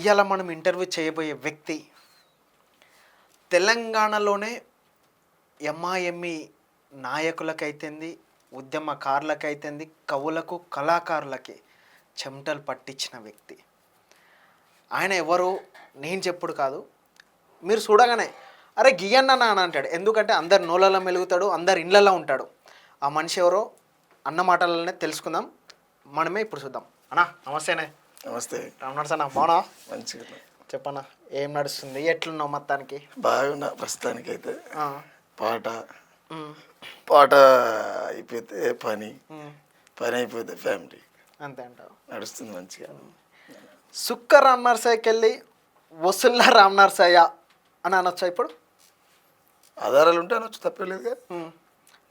ఇవాళ మనం ఇంటర్వ్యూ చేయబోయే వ్యక్తి తెలంగాణలోనే ఎంఐఎంఈ నాయకులకైతేంది, ఉద్యమకారులకైతేంది, కవులకు, కళాకారులకి చెమటలు పట్టించిన వ్యక్తి. ఆయన ఎవరు నేను చెప్పుడు కాదు, మీరు చూడగానే అరే గియన్న అని అంటాడు. ఎందుకంటే అందరు నోళ్ళలో మెలుగుతాడు, అందరు ఇళ్ళల్లో ఉంటాడు. ఆ మనిషి ఎవరో అన్న మాటలనే తెలుసుకుందాం. మనమే ఇప్పుడు చూద్దాం. అన్నా నమస్తేనే. నమస్తే. రామనాథ్ అన్న బాగున్నా? మంచిగా చెప్పన్నా, ఏం నడుస్తుంది, ఎట్లున్నావు? మొత్తానికి బాగున్నా ప్రస్తుతానికి అయితే. పాట అయిపోతే పని అయిపోతే ఫ్యామిలీ, అంతే అంటావు. నడుస్తుంది మంచిగా. సుక్క రామ్ నర్సయ్యకి వెళ్ళి వసుల్లా రామ్ నర్సయ్య అని అనొచ్చా ఇప్పుడు? ఆధారాలు ఉంటే అనొచ్చు, తప్పలేదుగా.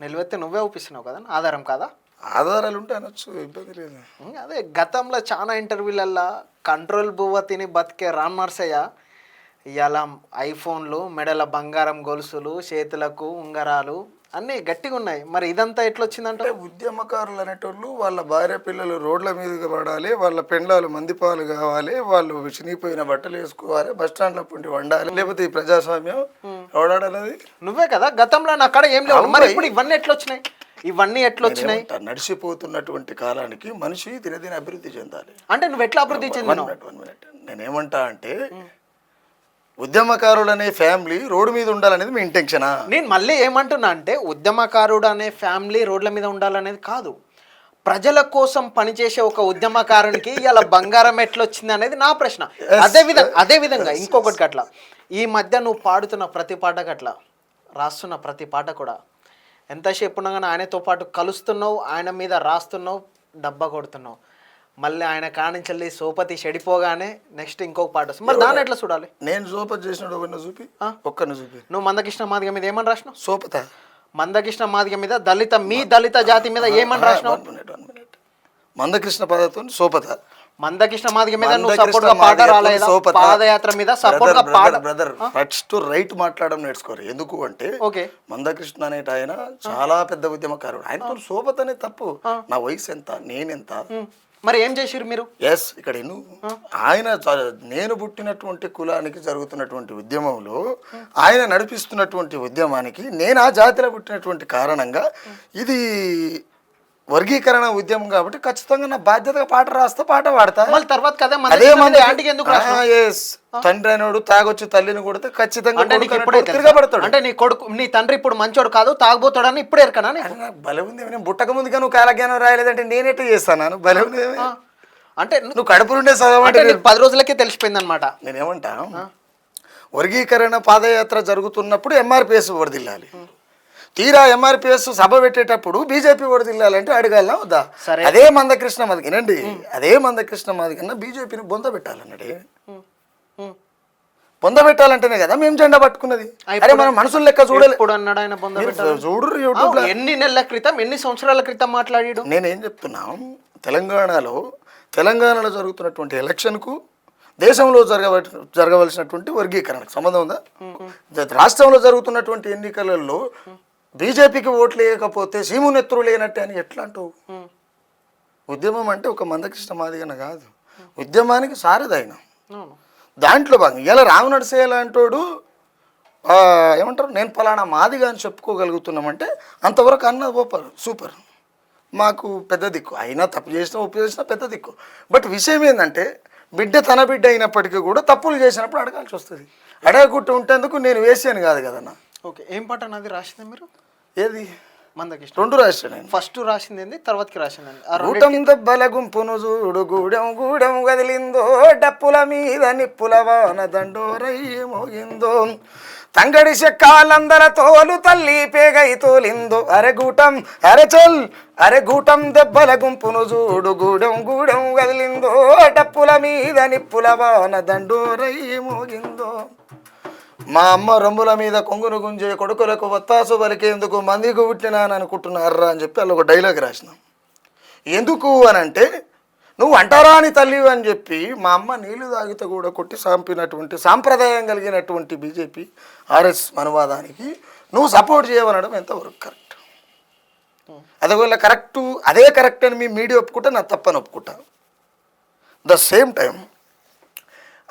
నిలువెత్తి నువ్వే ఊపిస్తున్నావు కదా, ఆధారం కాదా? ఆధారాలు ఉంటే అనొచ్చు, ఇబ్బంది లేదు. అదే గతంలో చాలా ఇంటర్వ్యూలల్లో కంట్రోల్ బువ్వ తిని బతికే రామ్ నర్సయ్య ఇవాళ ఐఫోన్లు, మెడల బంగారం గొలుసులు, చేతులకు ఉంగరాలు అన్నీ గట్టిగా ఉన్నాయి. మరి ఇదంతా ఎట్లొచ్చిందంటే, ఉద్యమకారులు అనేటోళ్ళు వాళ్ళ భార్య పిల్లలు రోడ్ల మీదకి పడాలి, వాళ్ళ పెండ్లాలు మందిపాలు కావాలి, వాళ్ళు చినిగిపోయిన బట్టలు వేసుకోవాలి, బస్ స్టాండ్ల పుండి వండాలి, లేకపోతే ఈ ప్రజాస్వామ్యం ఎవడాడన్నది నువ్వే కదా. గతంలో నా అక్కడ ఏం లేవు, మరి ఇప్పుడు ఇవన్నీ ఎట్లొచ్చినాయి? నడిచిపోతున్నటువంటి కాలానికి మనిషి దినదిన అభివృద్ధి చెందాలి. అంటే నువ్వు ఎట్లా అభివృద్ధి చెందావు? నేనేమంటా అంటే, ఉద్యమకారుడు అనే ఫ్యామిలీ రోడ్డు మీద ఉండాలనేది మీ ఇంటెన్షనా? నేను మళ్ళీ ఏమంటున్నా అంటే, ఉద్యమకారుడు అనే ఫ్యామిలీ రోడ్ల మీద ఉండాలనేది కాదు, ప్రజల కోసం పనిచేసే ఒక ఉద్యమకారునికి ఇలా బంగారం ఎట్లొచ్చింది అనేది నా ప్రశ్న. అదే విధంగా ఇంకొకటి అట్లా ఈ మధ్య నువ్వు పాడుతున్న ప్రతి పాట గట్లా రాస్తున్న ప్రతి పాట కూడా ఎంతసేపు ఉండగానే ఆయనతో పాటు కలుస్తున్నావు, ఆయన మీద రాస్తున్నావు, డబ్బా కొడుతున్నావు. మళ్ళీ ఆయన కానించల్లి సోపతి చెడిపోగానే నెక్స్ట్ ఇంకొక పాట వస్తుంది. మరి దాన్ని ఎట్లా చూడాలి? నేను సోపతి చేసిన చూపి ఒక్కరిని చూపి. నువ్వు మందకృష్ణ మాదిగ మీద ఏమని రాసినావు? సోపత మందకృష్ణ మాదిగ మీద దళిత జాతి మీద ఏమని రాసినావు? మందకృష్ణ పదతో సోపత. మందకృష్ణ మాదిగ మీద నువ్వు సపోర్ట్ గా పాట రాలేదా? పాదయాత్ర మీద సపోర్ట్ గా పాట. బ్రదర్ ఫస్ట్ రైట్ మాట్లాడడం నేర్చుకోరు. ఎందుకు అంటే, మందకృష్ణ అనేట ఆయన చాలా పెద్ద ఉద్యమకారుడు, ఆయనతో సోపత అనేది తప్పు. నా వయసు ఎంత, నేనెంత, మరి ఏం చేసిరు మీరు? ఇక్కడ ఆయన నేను పుట్టినటువంటి కులానికి జరుగుతున్నటువంటి ఉద్యమంలో ఆయన నడిపిస్తున్నటువంటి ఉద్యమానికి నేను ఆ జాతిలో పుట్టినటువంటి కారణంగా ఇది వర్గీకరణ ఉద్యమం కాబట్టి ఖచ్చితంగా నా బాధ్యతగా పాట రాస్తా, పాట పాడతా. తర్వాత తండ్రి అయినోడు తాగొచ్చి తల్లిని కొడితే ఖచ్చితంగా తిరగబడతాడు. అంటే నీ కొడుకు, నీ తండ్రి ఇప్పుడు మంచోడు కాదు, తాగబోతాడని ఇప్పుడు ఎరకనా? బలే ఉంది. నేను బుట్టక ముందుగా నువ్వు కాలజ్ఞానం రాయలేదంటే నేనెట్లా చేస్తాను? బలే ఉంది. అంటే నువ్వు కడుపులుండే చదవంటే 10 రోజులకే తెలిసిపోయింది అనమాట. నేనేమంటా, వర్గీకరణ పాదయాత్ర జరుగుతున్నప్పుడు ఎంఆర్పిఎస్ వరదిల్లాలి, తీరా ఎంఆర్పిఎస్ సభ పెట్టేటప్పుడు బీజేపీ వరదిల్లాలంటే అడగాలనా వద్దా? అదే మందకృష్ణ మాదిగనండి, అదే మందకృష్ణ మాదిగన్న బీజేపీని బొంద పెట్టాలన్నాడే. బొంద పెట్టాలంటేనే కదా మేము జెండా పట్టుకున్నది. అరే మనం మనుషులు లెక్క చూడాలి. చూడు యూట్యూబ్ లో ఎన్ని నెలల క్రితం, ఎన్ని సంవత్సరాల క్రితం మాట్లాడాడు. నేనేం చెప్తున్నా, తెలంగాణలో జరుగుతున్నటువంటి ఎలక్షన్కు దేశంలో జరగవలసినటువంటి వర్గీకరణకు సంబంధం ఉందా? రాష్ట్రంలో జరుగుతున్నటువంటి ఎన్నికలలో బీజేపీకి ఓట్లు వేయకపోతే సీమునెత్తురు లేనట్టే అని ఎట్లా అంటావు? ఉద్యమం అంటే ఒక మందకృష్ణ మాదిగన కాదు, ఉద్యమానికి సారథైన. దాంట్లో భాగం ఇలా రామ్ నర్సయ్య లాంటోడు ఏమంటారు, నేను ఫలానా మాదిగా అని చెప్పుకోగలుగుతున్నామంటే అంతవరకు అన్న సూపర్, మాకు పెద్ద దిక్కు. అయినా తప్పు చేసినా ఒప్పు చేసినా పెద్ద దిక్కు. బట్ విషయం ఏంటంటే, బిడ్డ తన బిడ్డ అయినప్పటికీ కూడా తప్పులు చేసినప్పుడు అడగాల్సి వస్తుంది. అడగకుంటూ ఉంటేందుకు నేను వేసాను కాదు కదన్నా. ఓకే, ఏం పాట నాది రాసింది మీరు? ఏది? మందకృష్ణ. 2 రాశాను. ఫస్ట్ రాసింది ఏంది, తర్వాతకి రాసింది గూటం దెబ్బల గుంపును చూడు, గూడెం గూడెం గదిలిందో, డప్పుల మీద నిప్పుల వాన దండోరయ్య మోగిందో, తంగడి చెక్కాలందర తోలు తల్లి పేగై తోలిందో, అరెగూటం అరెచల్ అరెగూటం దెబ్బల గుంపును చూడు, గూడెం గూడెం గదిలిందో, డప్పుల మీద నిప్పుల వాన దండోరయ్య మోగిందో, మా అమ్మ రొమ్ముల మీద కొంగును గుంజే కొడుకులకు వత్తాసు పలికేందుకు మందికి పుట్టినాను అనుకుంటున్నారా అని చెప్పి అలా ఒక డైలాగ్ రాసినాం. ఎందుకు అని అంటే, నువ్వు అంటారాని తల్లి అని చెప్పి మా అమ్మ నీళ్లు తాగితే కూడా కొట్టి సాంపినటువంటి సాంప్రదాయం కలిగినటువంటి బీజేపీ ఆర్ఎస్ మనవాదానికి నువ్వు సపోర్ట్ చేయవనడం ఎంతవరకు కరెక్ట్? అదొకవేళ అదే కరెక్ట్ అని మీ మీడియా ఒప్పుకుంటా, నా తప్పని ఒప్పుకుంటా. ద సేమ్ టైం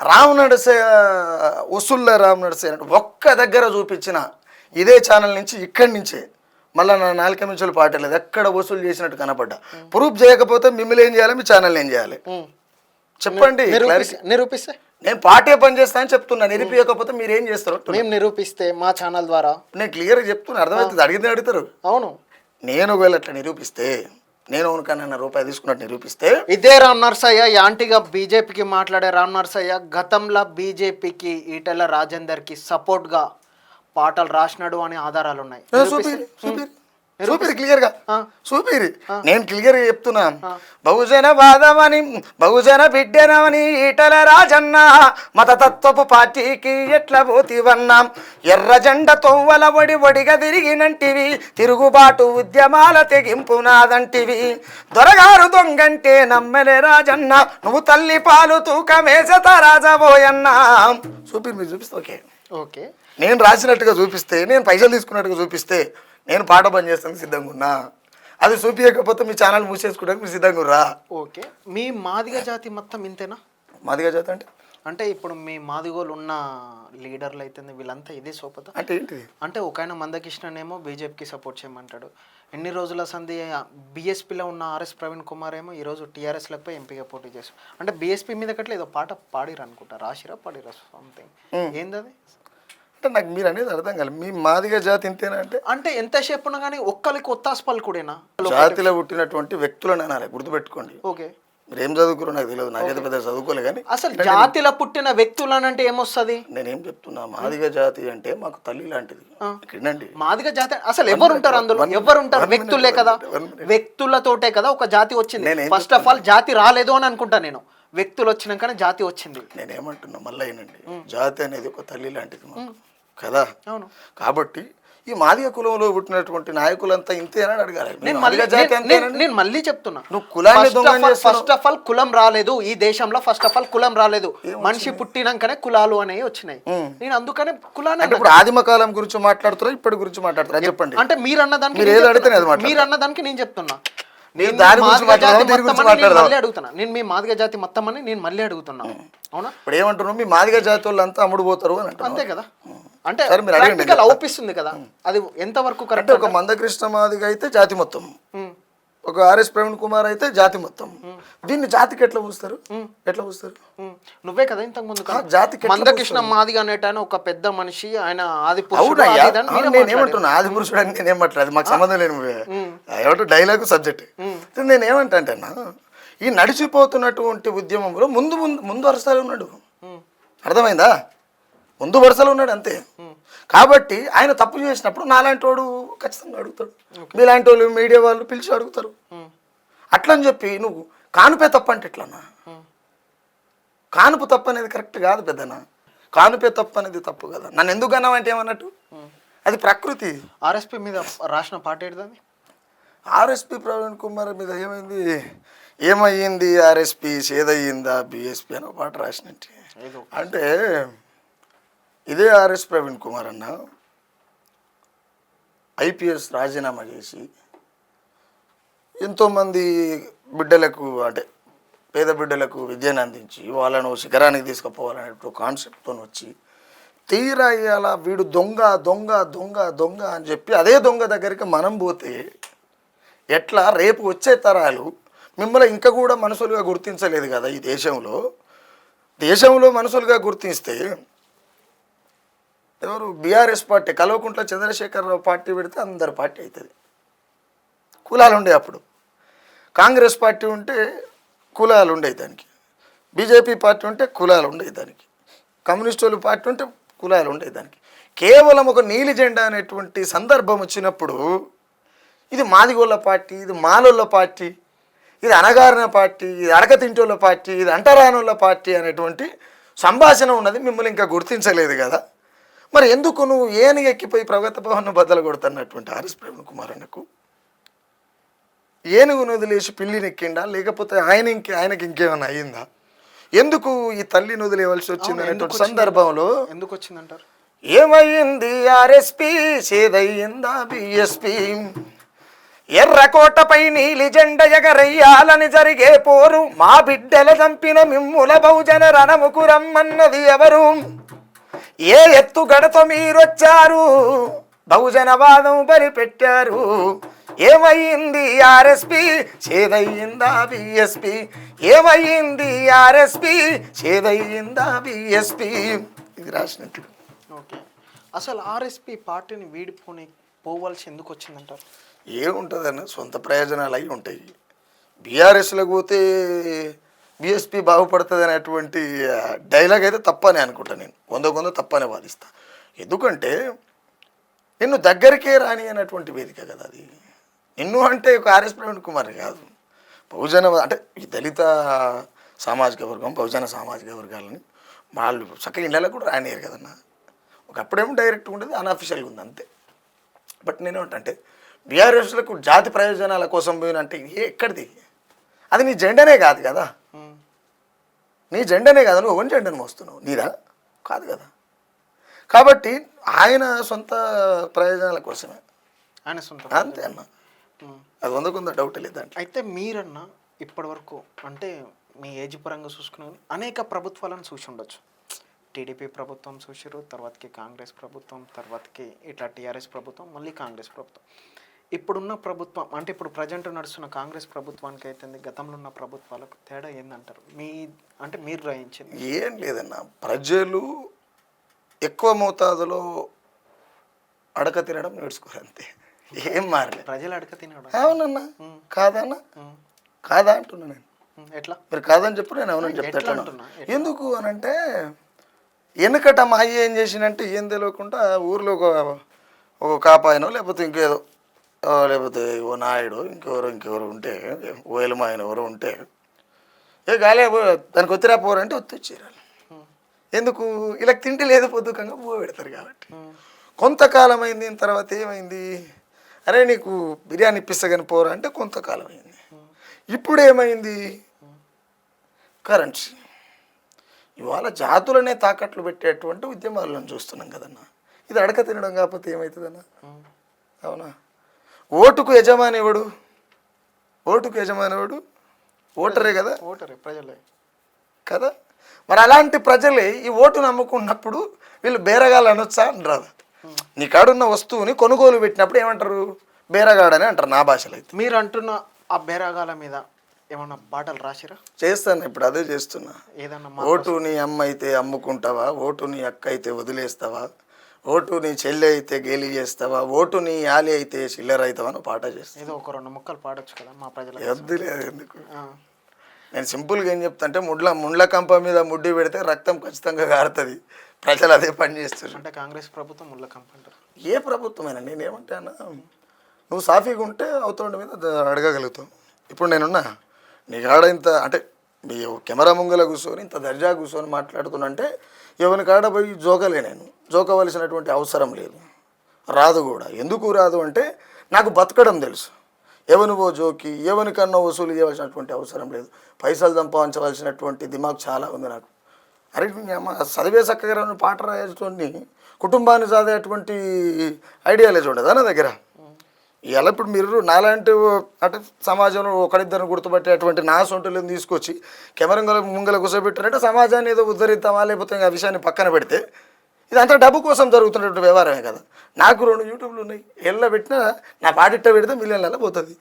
రామ్ నడసే వసూళ్ళ రామ్ నడసే అంటే ఒక్క దగ్గర చూపించిన ఇదే ఛానల్ నుంచి ఇక్కడి నుంచే మళ్ళీ నా 4 నిమిషాలు పాటలేదు ఎక్కడ వసూలు చేసినట్టు కనపడ్డా ప్రూఫ్ చేయకపోతే మిమ్మల్ని ఏం చేయాలి, మీ ఛానల్ ఏం చేయాలి చెప్పండి. నిరూపిస్తే నేను పార్టీ పని చేస్తా అని చెప్తున్నా, నిరూపించకపోతే మీరు ఏం చేస్తారు? మేము నిరూపిస్తే మా ఛానల్ ద్వారా నేను క్లియర్గా చెప్తున్నా, అర్థమవుతుంది. అడిగితే అడుగుతారు. అవును, నేను ఒకవేళ అట్లా నిరూపిస్తే, నేను ఉనకన్నా రూపాయి తీసుకున్నట్టు నిరూపిస్తే, ఇదే రామ్ నర్సయ్య యాంటీగా బీజేపీకి మాట్లాడే రామ్ నర్సయ్య గతంలో బీజేపీకి ఈటెల రాజేందర్కి సపోర్ట్గా పాటలు రాసినాడు అనే ఆధారాలు ఉన్నాయి. చూపిరి క్లియర్గా చూపిరి. నేను క్లియర్గా చెప్తున్నా, బహుజన వాదమని బహుజన బిడ్డనమని ఈటల రాజన్న మతతత్వపు పార్టీకి ఎట్లా పోతివన్నా, ఎర్ర జెండ తొవ్వల ఒడిగా తిరిగినంటివి, తిరుగుబాటు ఉద్యమాల తెగింపు నాదంటివి, దొరగారు దొంగంటే నమ్మలే రాజన్న, నువ్వు తల్లి పాలు తూకమేసత రాజబోయన్నా. చూపిరి, మీరు చూపిస్తే ఓకే ఓకే. నేను రాసినట్టుగా చూపిస్తే, నేను పైసలు తీసుకున్నట్టుగా చూపిస్తే నేను పాట పని చేస్తాను సిద్ధంగా ఉన్నా. అది చూపించకపోతే మీ ఛానల్ మూసేసుకోవడానికి మీరు సిద్ధంగా ఉర్రా. ఓకే. మీ మాదిగ జాతి మొత్తం ఇంతేనా? మాదిగ జాతి అంటే ఇప్పుడు మీ మాదిగోలు ఉన్న లీడర్లు అయితే వీళ్ళంతా ఇదే సోపత అంటే ఏంటిది? అంటే ఒక ఆయన మందకృష్ణనేమో బీజేపీకి సపోర్ట్ చేయమంటాడు. ఎన్ని రోజుల సంధి బీఎస్పీలో ఉన్న ఆర్ఎస్ ప్రవీణ్ కుమార్ ఏమో ఈరోజు టీఆర్ఎస్లకు పోయి ఎంపీగా పోటీ చేస్తాం. అంటే బీఎస్పీ మీద కట్ల ఏదో పాట పాడిరు అనుకుంటా, రాసిరా పాడిరా సంథింగ్. ఏంది అది? అంటే నాకు మీరు అనేది అర్థం కాదు. మీ మాదిగ జాతి ఇంతేనా అంటే ఎంతసేపు ఉన్నా కానీ ఒక్కరికి ఒత్తాస్పాలు కూడానా? జాతిలో పుట్టినటువంటి వ్యక్తులను అనాలి, గుర్తుపెట్టుకోండి. ఓకే. మీరు ఏం చదువుకున్నారు నాకు తెలియదు, నాకైతే పెద్ద చదువుకోలే. కానీ అసలు జాతిలో పుట్టిన వ్యక్తులను అంటే ఏమొస్తుంది? నేనేం చెప్తున్నా, మాదిగ జాతి అంటే మాకు తల్లి లాంటిది. ఇక్కడండి మాదిగ జాతి అసలు ఎవరు ఉంటారు అందులో? ఎవరు ఉంటారు? వ్యక్తులే కదా, వ్యక్తులతోటే కదా ఒక జాతి వచ్చింది. ఫస్ట్ ఆఫ్ ఆల్ జాతి రాలేదు అని అనుకుంటా నేను, వ్యక్తులు వచ్చినాకనే జాతి వచ్చింది. నేనేమంటున్నా మళ్ళీ ఏనండి, జాతి అనేది ఒక తల్లి లాంటిది మాకు కదా. అవును. కాబట్టి ఈ మాదిగ కులంలో పుట్టినటువంటి నాయకులంతా ఇంతే అని అడగాలి. నేను మళ్ళీ చెప్తున్నా, నువ్వు కులాన్ని ఫస్ట్ ఆఫ్ ఆల్ కులం రాలేదు ఈ దేశంలో. ఫస్ట్ ఆఫ్ ఆల్ కులం రాలేదు, మనిషి పుట్టినాకనే కులాలు అనేవి వచ్చినాయి. నేను అందుకనే కులాన్ని ఇప్పుడు ఆదిమ కాలం గురించి మాట్లాడుతున్నా, ఇప్పటి గురించి మాట్లాడుతున్నా చెప్పండి. అంటే మీరు అన్నదానికి నేను చెప్తున్నా, నేను మీ మాదిగ జాతి మొత్తం అని నేను మళ్ళీ అడుగుతున్నా. అవునా? ఇప్పుడు ఏమంటున్నావు, మీ మాదిగ జాతి వాళ్ళంతా అమ్ముడు పోతారు అని అంతే కదా. అంటే ప్రాక్టికల్ అవుపిస్తుంది కదా, అది ఎంతవరకు కరెక్ట్? ఒక మందకృష్ణ మాదిగ అయితే జాతి మొత్తం, ఒక ఆర్ఎస్ ప్రవీణ్ కుమార్ అయితే జాతి మొత్తం. దీన్ని జాతికి ఎట్లా పూస్తారు? ఎట్లా పూస్తారు? నువ్వే కదా ఇంతకు ముందు జాతికి మందకృష్ణ మాదిగ అనేటాను ఒక పెద్ద మనిషి, ఆయన ఆది నేనేమంటున్నా ఆది పురుషుడు అని నేనేం మాట్లాడదు, మాకు సంబంధం లేని ఏమంటూ డైలాగ్ సబ్జెక్ట్. నేనేమంటా అంటేనా, ఈ నడిచిపోతున్నటువంటి ఉద్యమంలో ముందు వరుసలో ఉన్నాడు. అర్థమైందా? ముందు వరుసలో ఉన్నాడు అంతే. కాబట్టి ఆయన తప్పు చేసినప్పుడు నాలాంటి వాడు ఖచ్చితంగా అడుగుతాడు, మీలాంటి వాళ్ళు మీడియా వాళ్ళు పిలిచి అడుగుతారు. అట్లని చెప్పి నువ్వు కానుపే తప్పు అంటే ఎట్లన్నా? కానుపు తప్పు అనేది కరెక్ట్ కాదు పెద్దనా. కానుపే తప్పు అనేది తప్పు కదా. నన్ను ఎందుకు అన్నావంటే ఏమన్నట్టు, అది ప్రకృతి. ఆర్ఎస్పీ మీద రాసిన పాట ఏంటిది? ఆర్ఎస్పీ ప్రవీణ్ కుమార్ మీద ఏమయ్యింది ఆర్ఎస్పీ సేదయ్యిందా బీఎస్పీ అని ఒక పాట రాసినట్టు. అంటే ఇదే ఆర్ఎస్ ప్రవీణ్ కుమార్ అన్న ఐపీఎస్ రాజీనామా చేసి ఎంతోమంది బిడ్డలకు, అంటే పేద బిడ్డలకు విద్యను అందించి వాళ్ళను శిఖరానికి తీసుకుపోవాలనే కాన్సెప్ట్తో వచ్చి తీరా ఇవాళ వీడు దొంగ దొంగ దొంగ దొంగ అని చెప్పి అదే దొంగ దగ్గరికి మనం పోతే ఎట్లా? రేపు వచ్చే తరాలు మిమ్మల్ని ఇంకా కూడా మనుషులుగా గుర్తించలేదు కదా. ఈ దేశంలో మనుషులుగా గుర్తిస్తే ఎవరు? బీఆర్ఎస్ పార్టీ, కల్వకుంట్ల చంద్రశేఖరరావు పార్టీ పెడితే అందరు పార్టీ అవుతుంది. కులాలు ఉండే అప్పుడు. కాంగ్రెస్ పార్టీ ఉంటే కులాలు ఉండేవి దానికి, బీజేపీ పార్టీ ఉంటే కులాలు ఉండేవి దానికి, కమ్యూనిస్టుల పార్టీ ఉంటే కులాలు ఉండేవి దానికి. కేవలం ఒక నీలి జెండా అనేటువంటి సందర్భం వచ్చినప్పుడు ఇది మాదిగోళ్ళ పార్టీ, ఇది మాలోళ్ళ పార్టీ, ఇది అనగారిన పార్టీ, ఇది అడకతింటోళ్ళ పార్టీ, ఇది అంటరానోళ్ళ పార్టీ అనేటువంటి సంభాషణ ఉన్నది. మిమ్మల్ని ఇంకా గుర్తించలేదు కదా. మరి ఎందుకు నువ్వు ఏనుగు ఎక్కిపోయి ప్రగతి భవన్ బద్దలు కొడుతున్నటువంటి ఆర్ఎస్ ప్రవీణ్ కుమార్ అన్నకు ఏనుగును వదిలేసి పిల్లిని ఎక్కిండా, లేకపోతే ఆయనకి ఇంకేమైనా అయ్యిందా? ఎందుకు ఈ తల్లిని వదిలేవలసి వచ్చింది అనేటువంటి సందర్భంలో ఎందుకు వచ్చిందంటారు? ఏమయ్యింది ఆర్ఎస్పీ సేదయ్యిందా బీఎస్పీ, ఎర్రకోటపై నీలి జెండ ఎగరయ్యాలని జరిగే పోరు మా బిడ్డల చంపిన మిమ్ముల బహుజన రణముకు రమ్మన్నది ఎవరు? ఏ ఎత్తు గడతో మీరొచ్చారు బహుజనవాదం బరిపెట్టారు? ఏమయ్యింది ఆర్ఎస్పి చేదయ్యిందా బిఎస్పి? ఏమయ్యింది ఆర్ఎస్పి చేదయ్యిందా బిఎస్పి? ఇది రాసినట్లు. ఓకే, అసలు ఆర్ఎస్పి పార్టీని పోవాల్సి ఎందుకు వచ్చిందంటారు? ఏముంటుందని సొంత ప్రయోజనాలు అవి ఉంటాయి. బీఆర్ఎస్లోకి పోతే బీఎస్పీ బాగుపడుతుంది అనేటువంటి డైలాగ్ అయితే తప్పనే అనుకుంటా. నేను 100 తప్పనే వాదిస్తా. ఎందుకంటే నిన్ను దగ్గరికే రాని అనేటువంటి వేదిక కదా అది. నిన్ను అంటే ఒక ఆర్ఎస్ ప్రవీణ్ కుమార్ కాదు, బహుజన అంటే ఈ దళిత సామాజిక వర్గం బహుజన సామాజిక వర్గాలని వాళ్ళు చక్కగా ఇళ్ళకు కూడా రానియరు కదన్నా. ఒకప్పుడేమో డైరెక్ట్గా ఉండేది, అన్అఫిషియల్గా ఉంది అంతే. బట్ నేనేమంటే బీఆర్ఎస్లకు జాతి ప్రయోజనాల కోసం పోయినంటే ఎక్కడిది? అది నీ జెండనే కాదు కదా, నీ జెండనే కదా, నువ్వు ఎవరి జెండను మోస్తున్నావు? నీదా కాదు కదా. కాబట్టి ఆయన సొంత ప్రయోజనాల కోసమే, ఆయన సొంత అంతే అన్న. అది 100 డౌట్ లేదు దాంట్లో. అయితే మీరన్నా ఇప్పటి వరకు అంటే మీ ఏజ్ పరంగా చూసుకునే అనేక ప్రభుత్వాలను చూసి ఉండొచ్చు. టీడీపీ ప్రభుత్వం చూసారు, తర్వాతకి కాంగ్రెస్ ప్రభుత్వం, తర్వాతకి ఇట్లా టీఆర్ఎస్ ప్రభుత్వం, మళ్ళీ కాంగ్రెస్ ప్రభుత్వం. ఇప్పుడున్న ప్రభుత్వం అంటే ఇప్పుడు ప్రజెంట్ నడుస్తున్న కాంగ్రెస్ ప్రభుత్వానికి అయితే గతంలో ఉన్న ప్రభుత్వాలకు తేడా ఏందంటారు? అంటే మీరు గ్రహించింది ఏం లేదన్న. ప్రజలు ఎక్కువ మోతాదులో అడక తినడం నేర్చుకోరు అంతే, ఏం మారలేదు. ప్రజలు అడక తినడం అవునన్నా, కాదన్నా, కాదా అంటున్నా నేను. ఎట్లా మీరు కాదని చెప్పు, నేను అవునని చెప్తా. ఎందుకు అని అంటే వెనుకట మా అయ్య ఏం చేసినంటే ఏం తెలియకుండా ఊర్లో ఒక కాపాయనో లేకపోతే ఇంకేదో లేకపోతే ఓ నాయుడు ఇంకెవరు ఉంటే ఓ ఎలుమాయన ఎవరో ఉంటే గాలే దానికి ఒత్తిరా పోరంటే వచ్చేరాలి. ఎందుకు? ఇలా తిండి లేదు పొద్దుకంగా పువ్వు పెడతారు కాబట్టి. కొంతకాలం అయింది, తర్వాత ఏమైంది, అరే నీకు బిర్యానీ ఇప్పిస్తా కానీ పోరా అంటే కొంతకాలం అయింది. ఇప్పుడు ఏమైంది? కరెన్సీ. ఇవాళ జాతులనే తాకట్లు పెట్టేటువంటి ఉద్యమాలను చూస్తున్నాం కదన్నా. ఇది అడక తినడం కాకపోతే ఏమవుతుందన్నా? అవునా? ఓటుకు యజమాని ఎవడు? ఓటుకు యజమాని ఎవడు? ఓటరే కదా, ఓటరే, ప్రజలే కదా. మరి అలాంటి ప్రజలే ఈ ఓటు నమ్ముకున్నప్పుడు వీళ్ళు బేరగాళ్ళు అనొచ్చా అని రాదు. నీ కాడున్న వస్తువుని కొనుగోలు పెట్టినప్పుడు ఏమంటారు? బేరగాడని అంటారు నా భాషలో. అయితే మీరు అంటున్న ఆ బేరగాల మీద ఏమన్నా పాటలు రాసిరా? చేస్తాను, ఇప్పుడు అదే చేస్తున్నా. ఏదన్నా ఓటు నీ అమ్మ అయితే అమ్ముకుంటావా, ఓటు నీ అక్క అయితే వదిలేస్తావా, ఓటు నీ చెల్లి అయితే గేలి చేస్తావా, ఓటు నీ యాలి అయితే చిల్లర అవుతావా అని పాట చేస్తాను. ఏదో ఒక 2 ముక్కలు పాడొచ్చు కదా మా ప్రజలు. వద్దులేదు, ఎందుకు. నేను సింపుల్గా ఏం చెప్తా అంటే ముండ్ల కంప మీద ముడ్డి పెడితే రక్తం ఖచ్చితంగా కారుతుంది. ప్రజలు అదే పని చేస్తారు. అంటే కాంగ్రెస్ ప్రభుత్వం ముళ్ళ కంప అంటారు. ఏ ప్రభుత్వమైనా నేనేమంటానా, నువ్వు సాఫీగా ఉంటే అవతల మీద అడగగలుగుతావు. ఇప్పుడు నేనున్నా నీ కాడ ఇంత అంటే మీ కెమెరా ముంగల కూర్చొని ఇంత దర్జా కూర్చొని మాట్లాడుతున్నంటే ఎవరి కాడ పోయి జోకలే, నేను జోకవలసినటువంటి అవసరం లేదు, రాదు కూడా. ఎందుకు రాదు అంటే నాకు బతకడం తెలుసు. ఎవరివో జోకి ఎవరికన్నా వసూలు చేయవలసినటువంటి అవసరం లేదు. పైసలు సంపాదించవలసినటువంటి దిమాగ్ చాలా ఉంది నాకు. అరే చదివే చక్కగా పాట రాయేటువంటి కుటుంబాన్ని చదివేటువంటి ఐడియాలజీ ఉండదా నా దగ్గర? ఇలా ఇప్పుడు మీరు నాలాంటి అంటే సమాజంలో ఒకరిద్దరిని గుర్తుపట్టేటువంటి నా సొంటలను తీసుకొచ్చి కెమెరా ముంగల కూర్చోబెట్టారంటే సమాజాన్ని ఏదో ఉద్ధరిద్దామా, లేకపోతే ఆ విషయాన్ని పక్కన పెడితే ఇదంతా డబ్బు కోసం జరుగుతున్నటువంటి వ్యవహారమే కదా. నాకు 2 యూట్యూబ్లు ఉన్నాయి, ఎల్ల పెట్టినా నా పాటిట్ట పెడితే మిలియన్లలో పోతుంది.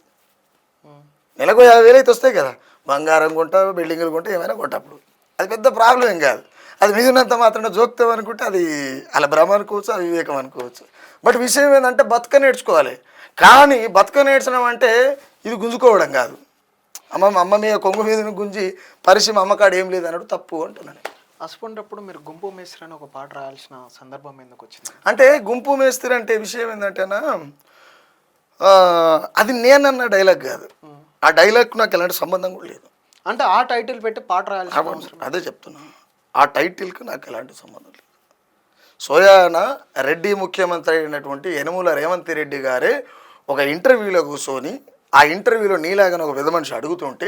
నెలకు 50,000 అయితే వస్తాయి కదా. బంగారం కొంటా, బిల్డింగులు కొంటా, ఏమైనా కొంటప్పుడు అది పెద్ద ప్రాబ్లం ఏం కాదు. అది మిగిలినంత మాత్రం జోక్తాం అనుకుంటే అది అలా భ్రమ అనుకోవచ్చు, అవివేకం అనుకోవచ్చు. బట్ విషయం ఏంటంటే బతుక నేర్చుకోవాలి. కానీ బతుక నేర్చడం అంటే ఇది గుంజుకోవడం కాదు. అమ్మ మీద కొంగు మీద గుంజి పరిశ్రమ అమ్మకాడు ఏం లేదు అన్నట్టు తప్పు అంటున్నాను. అసుకుంటప్పుడు మీరు గుంపు మేస్త్రి అని ఒక పాట రాయాల్సిన సందర్భం ఎందుకు వచ్చింది? అంటే గుంపు మేస్త్రి అంటే విషయం ఏంటంటేనా, అది నేనన్న డైలాగ్ కాదు. ఆ డైలాగ్ నాకు ఎలాంటి సంబంధం కూడా లేదు. అంటే ఆ టైటిల్ పెట్టి పాట రాయాల్సిన అదే చెప్తున్నాను. ఆ టైటిల్కి నాకు ఎలాంటి సంబంధం లేదు. సోయాన రెడ్డి ముఖ్యమంత్రి అయినటువంటి యనమల రేవంత్ రెడ్డి గారే ఒక ఇంటర్వ్యూలో కూర్చొని ఆ ఇంటర్వ్యూలో నీలాగా ఒక పెద్ద మనిషి అడుగుతుంటే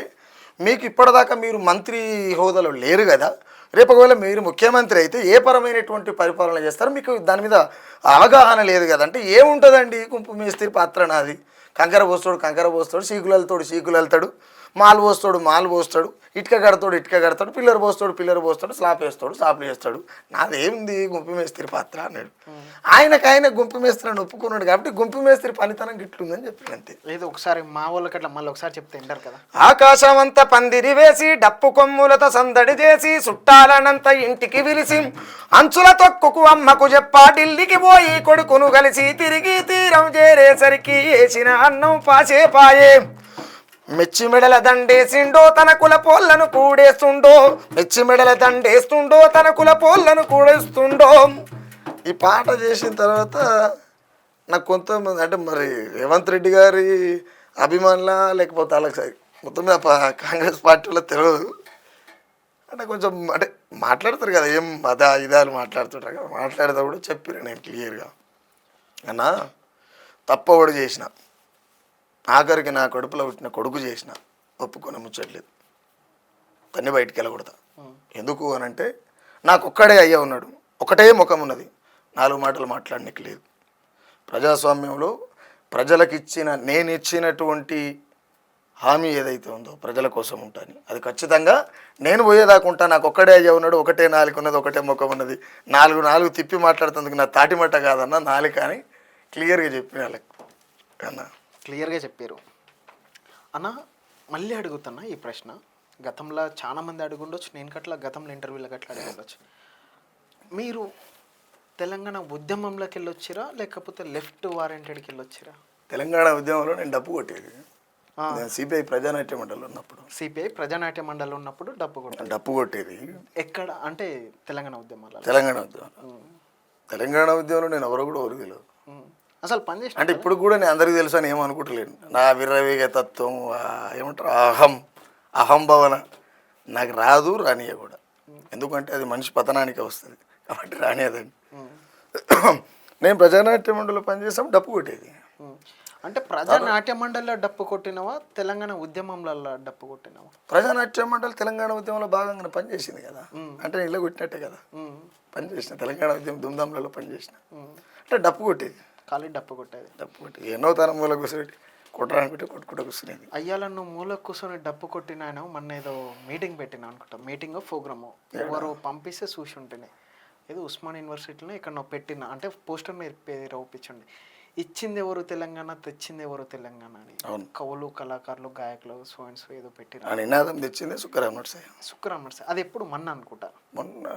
మీకు ఇప్పటిదాకా మీరు మంత్రి హోదాలో లేరు కదా, రేపు ఒకవేళ మీరు ముఖ్యమంత్రి అయితే ఏ పరమైనటువంటి పరిపాలన చేస్తారో మీకు దాని మీద అవగాహన లేదు కదంటే ఏముంటుందండి గుంపు మేస్త్రి పాత్ర నాది కంకర పోస్తాడు సీకులు వెళ్తాడు మాలు పోస్తాడు ఇటుక కడతాడు పిల్లర్ పోస్తాడు స్లాబ్ వేస్తాడు సాపులు చేస్తాడు నాదేముంది గుంపు మేస్త్రి పాత్ర అన్నాడు ఆయన గుంపు మేస్త్రిని ఒప్పుకున్నాడు కాబట్టి గుంపు మేస్త్రి పనితనం గిట్లుందని చెప్పి అంతే లేదు ఒకసారి మా వాళ్ళకి అట్లా మళ్ళీ ఒకసారి చెప్తే వింటారు కదా. ఆకాశమంతా పందిరి వేసి డప్పు కొమ్ములతో సందడి చేసి చుట్టాలనంత ఇంటికి విలిసి అంచుల తొక్కుకు అమ్మకు చెప్పా ఢిల్లీకి పోయి కొడుకును కలిసి తిరిగి తీరం చేరేసరికి వేసిన అన్నం పాయే మెచ్చి మెడల దండేసిండో తన కుల పోళ్లను కూడేస్తుండో తన కుల పోళ్లను కూడేస్తుండో. ఈ పాట చేసిన తర్వాత నాకు కొంతమంది అంటే మరి రేవంత్ రెడ్డి గారి అభిమానులా లేకపోతే వాళ్ళకి మొత్తం మీద కాంగ్రెస్ పార్టీలో తెలియదు అంటే కొంచెం అంటే మాట్లాడతారు కదా ఏం అదా ఇదాలు మాట్లాడుతుంటారు కదా మాట్లాడితే కూడా చెప్పిన నేను క్లియర్గా అన్నా తప్పవడు చేసిన ఆఖరికి నా కడుపులో పుట్టిన కొడుకు చేసిన ఒప్పుకొని ముచ్చట్లేదు తన్ని బయటికి వెళ్ళకూడదా ఎందుకు అని అంటే నాకు ఒక్కడే అయ్యా ఉన్నాడు ఒకటే ముఖం ఉన్నది 4 మాటలు మాట్లాడడానికి లేదు. ప్రజాస్వామ్యంలో నేను ఇచ్చినటువంటి హామీ ఏదైతే ఉందో ప్రజల కోసం ఉంటాను అది ఖచ్చితంగా నేను పోయేదాకుంటా. నాకు ఒక్కడే అయ్యా ఉన్నాడు ఒకటే నాలుగు ఉన్నది ఒకటే ముఖం ఉన్నది 4 తిప్పి మాట్లాడుతుందుకు నా తాటిమట్ట కాదన్న నాలుక అని క్లియర్గా చెప్పిన వాళ్ళకి అన్న క్లియర్గా చెప్పారు అన్న. మళ్ళీ అడుగుతున్నా ఈ ప్రశ్న గతంలో చాలామంది అడుగుండొచ్చు నేను గట్లా గతంలో ఇంటర్వ్యూలో గట్లా అడుగుండొచ్చు. మీరు తెలంగాణ ఉద్యమంలోకి వెళ్ళొచ్చిరా లేకపోతే లెఫ్ట్ వారెంటెడ్కి వెళ్ళొచ్చిరా? తెలంగాణ ఉద్యమంలో నేను డప్పు కొట్టేది సిపిఐ ప్రజానాట్య మండలి ఉన్నప్పుడు డప్పు కొట్టేది ఎక్కడ అంటే తెలంగాణ ఉద్యమంలో నేను ఎవరో కూడా ఎవరు తెలియదు అసలు పనిచేసి అంటే ఇప్పుడు కూడా నేను అందరికీ తెలుసు అని ఏమనుకుంటలేను. నా విర్రవేగ తత్వం ఏమంటారు అహంభవన నాకు రాదు రానియ కూడా ఎందుకంటే అది మనిషి పతనానికి వస్తుంది కాబట్టి రానియదండి. నేను ప్రజానాట్య మండలిలో పనిచేసాం డప్పు కొట్టేది అంటే ప్రజానాట్య మండలిలో డప్పు కొట్టినవా తెలంగాణ ఉద్యమంలో డప్పు కొట్టినవా? ప్రజానాట్య మండలి తెలంగాణ ఉద్యమంలో భాగంగా పనిచేసింది కదా అంటే నేను ఇలా కొట్టినట్టే కదా పనిచేసిన తెలంగాణ ఉద్యమం దుమ్దాంలలో పనిచేసిన అంటే డప్పు కొట్టేది ఖాళీ డప్పు కొట్టేది ఎన్నో తరం మూల కూర్చొని కొట్టరానుకుంటే కొట్టుకుంటూ కూర్చునేది. అయ్యాల నువ్వు మూల కూర్చొని డప్పు కొట్టిన ఆయన మొన్న ఏదో మీటింగ్ పెట్టినా అనుకుంటా మీటింగ్ ప్రోగ్రాము ఎవరు పంపిస్తే చూసి ఉంటేనే ఏదో ఉస్మాన్ యూనివర్సిటీలో ఇక్కడ నువ్వు పెట్టిన అంటే పోస్టర్ మీద పేరు ఒప్పించండి ఇచ్చింది ఎవరు తెలంగాణ తెచ్చింది ఎవరు తెలంగాణ అని కవులు కళాకారులు గాయకులు సోన్స్ ఏదో పెట్టిన నినాదం తెచ్చింది శుక్రరామ్ అది ఎప్పుడు మొన్న అనుకుంటా మొన్న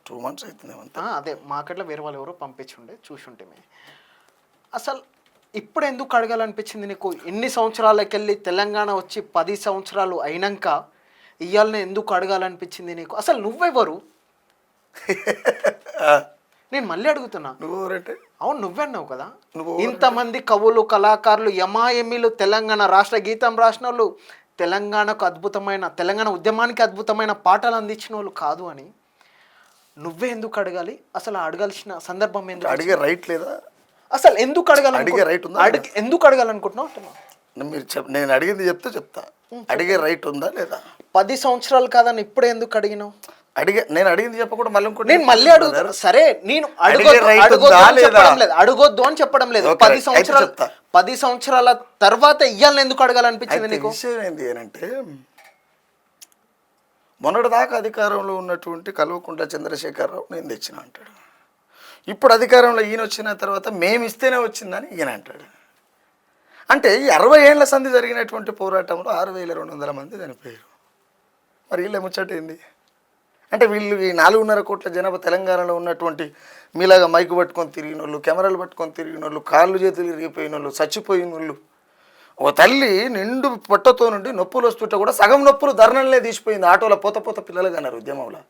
2 months అవుతుంది అదే మాకట్లా వేరే వాళ్ళు ఎవరో పంపించుండే చూసుంటే అసలు ఇప్పుడు ఎందుకు అడగాలనిపించింది నీకు? ఎన్ని సంవత్సరాలకి వెళ్ళి తెలంగాణ వచ్చి 10 సంవత్సరాలు అయినాక ఇవాళనే ఎందుకు అడగాలనిపించింది నీకు? అసలు నువ్వెవరు? నేను మళ్ళీ అడుగుతున్నా అవును నువ్వే అన్నావు కదా ఇంతమంది కవులు కళాకారులు యమాయమిలు తెలంగాణ రాష్ట్ర గీతం రాసిన వాళ్ళు తెలంగాణ ఉద్యమానికి అద్భుతమైన పాటలు అందించిన వాళ్ళు కాదు అని నువ్వే ఎందుకు అడగాలి? అసలు అడగాల్సిన సందర్భం ఎందుకు? అడిగే రైట్ లేదా? అసలు ఎందుకు అడగాలి? అడిగే రైట్ ఉందా? ఎందుకు అడగాలనుకుంటున్నావు? మీరు నేను అడిగింది చెప్తా అడిగే రైట్ ఉందా లేదా? 10 సంవత్సరాలు కాదని ఇప్పుడే ఎందుకు అడిగినావు? నేను అడిగింది చెప్పకుండా నేను మళ్ళీ అడుగుతా. సరే నేను అడగొద్దు అని చెప్పడం లేదు. 10 సంవత్సరాల తర్వాత ఇయ్యాలని ఎందుకు అడగాలనిపించింది నీకు? విషయం ఏంటి అంటే మొన్నటిదాకా అధికారంలో ఉన్నటువంటి కల్వకుంట్ల చంద్రశేఖరరావు నేను తెచ్చిన అంటాడు. ఇప్పుడు అధికారంలో ఈయన వచ్చిన తర్వాత మేము ఇస్తేనే వచ్చిందని ఈయన అంటాడు. అంటే 60 ఏళ్ల సంధి జరిగినటువంటి పోరాటంలో 6,200 మంది చనిపోయారు. మరి వీళ్ళ ముచ్చట ఏంది అంటే వీళ్ళు ఈ 4.5 కోట్ల జనాభా తెలంగాణలో ఉన్నటువంటి మీలాగా మైకు పట్టుకొని తిరిగిన వాళ్ళు కెమెరాలు పట్టుకొని తిరిగిన వాళ్ళు కాళ్ళు చేతులు ఇరిగిపోయిన వాళ్ళు చచ్చిపోయిన వాళ్ళు ఒక తల్లి నిండు పొట్టతో నుండి నొప్పులు వస్తుంటే కూడా సగం నొప్పులు ధర్నలనే తీసిపోయింది. ఆటోలో పోత పిల్లలుగా అన్నారు ఉద్యమంలో.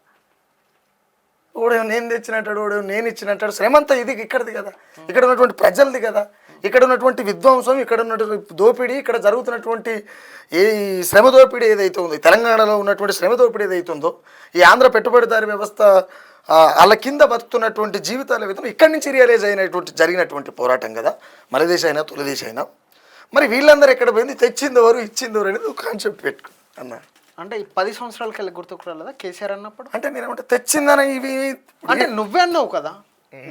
ఓడే నేను తెచ్చినట్టాడు ఓడే నేను ఇచ్చినట్టాడు. శ్రమంతా ఇది ఇక్కడిది కదా ఇక్కడ ఉన్నటువంటి ప్రజలది కదా ఇక్కడ ఉన్నటువంటి విధ్వంసం ఇక్కడ ఉన్నటువంటి దోపిడీ ఇక్కడ జరుగుతున్నటువంటి ఈ శ్రమ దోపిడీ ఏదైతే ఉందో తెలంగాణలో ఉన్నటువంటి శ్రమ దోపిడీ ఏదైతే ఉందో ఈ ఆంధ్ర పెట్టుబడిదారి వ్యవస్థ వాళ్ళ కింద బతుకుతున్నటువంటి జీవితాల విధంగా ఇక్కడి నుంచి రియలైజ్ జరిగినటువంటి పోరాటం కదా మలదేశ అయినా తొలిదేశ అయినా. మరి వీళ్ళందరూ ఎక్కడ పోయింది తెచ్చిందెవరు ఇచ్చిందెవరు అనేది ఒక కాన్సెప్ట్ పెట్టుకో అన్న. అంటే ఈ 10 సంవత్సరాలకి వెళ్ళి గుర్తుకు రాలేదా కేసీఆర్ అన్నప్పుడు? అంటే నేనేమంటే తెచ్చిందని ఇవి అంటే నువ్వే అన్నావు కదా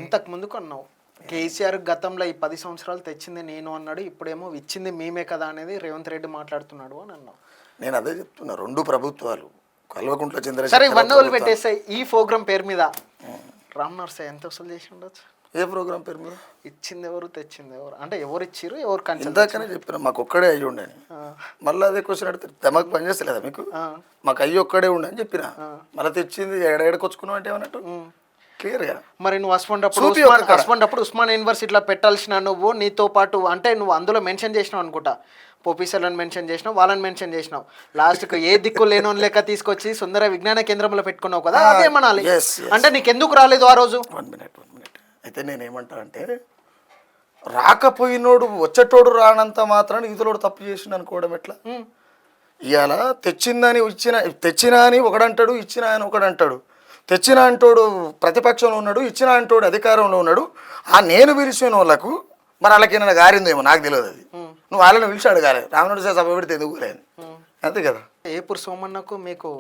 ఇంతకు ముందుకు అన్నావు, కేసీఆర్ గతంలో ఈ 10 సంవత్సరాలు తెచ్చింది నేను అన్నాడు, ఇప్పుడేమో ఇచ్చింది మేమే కదా అనేది రేవంత్ రెడ్డి మాట్లాడుతున్నాడు అని అన్నావు. నేను అదే చెప్తున్నా, 2 ప్రభుత్వాలు కల్వకుంట్ల సరే చంద్రశేఖర్ ఇవన్నీ వాళ్ళు పెట్టేస్తాయి. ఈ ప్రోగ్రామ్ పేరు మీద రామ్ నర్సయ్య ఎంత వసూలు చేసి ఉండొచ్చు? ఏ ప్రోగ్రామ్ పేరు మీద? ఇచ్చింది ఎవరు తెచ్చింది ఎవరు, అంటే ఎవరు ఇచ్చిరు ఎవరు కంచె. ఇందాకనే చెప్పిన మాకు ఒక్కడే అయ్యి ఉండని, మళ్ళీ అదే క్వశ్చన్ అడితే తమకు పని చేస్తలేదా మీకు? మాకు అయ్యి ఒక్కడే ఉండే అని చెప్పిన, మళ్ళీ తెచ్చింది ఎడకొచ్చుకున్నావు అంటే ఏమన్నట్టు క్లియర్గా. మరి నువ్వు హస్బెండ్ ఉస్మాన్ యూనివర్సిటీలో పెట్టాల్సిన నువ్వు నీతో పాటు అంటే నువ్వు అందులో మెన్షన్ చేసినావు అనుకుంటా, ప్రొఫెసర్లను మెన్షన్ చేసినావు, వాళ్ళని మెన్షన్ చేసినావు, లాస్ట్కు ఏ దిక్కు లేనోని లెక్క తీసుకొచ్చి సుందర విజ్ఞాన కేంద్రంలో పెట్టుకున్నావు కదా, అదేమనాలి? అంటే నీకు ఎందుకు రాలేదు ఆ రోజు? 1 minute. అయితే నేనేమంటా అంటే, రాకపోయినోడు వచ్చేటోడు రానంత మాత్రాన్ని ఇతరుడు తప్పు చేసిండు అనుకోవడం ఎట్లా? ఇవాళ తెచ్చినా అని ఒకడంటాడు, ఇచ్చినా అని ఒకడంటాడు. తెచ్చిన అంటోడు ప్రతిపక్షంలో ఉన్నాడు, ఇచ్చిన అంటోడు అధికారంలో ఉన్నాడు. ఆ నేను పిలిచిన వాళ్ళకు మరి వాళ్ళకి ఏమైనా గారిందేమో నాకు తెలియదు. అది నువ్వు వాళ్ళని పిలిచి అడగాలి, రామనుడు సార్ సభ పెడితే ఎందుకు లేని, అంతే కదా. ఏపూర్ సోమన్నకు మీకు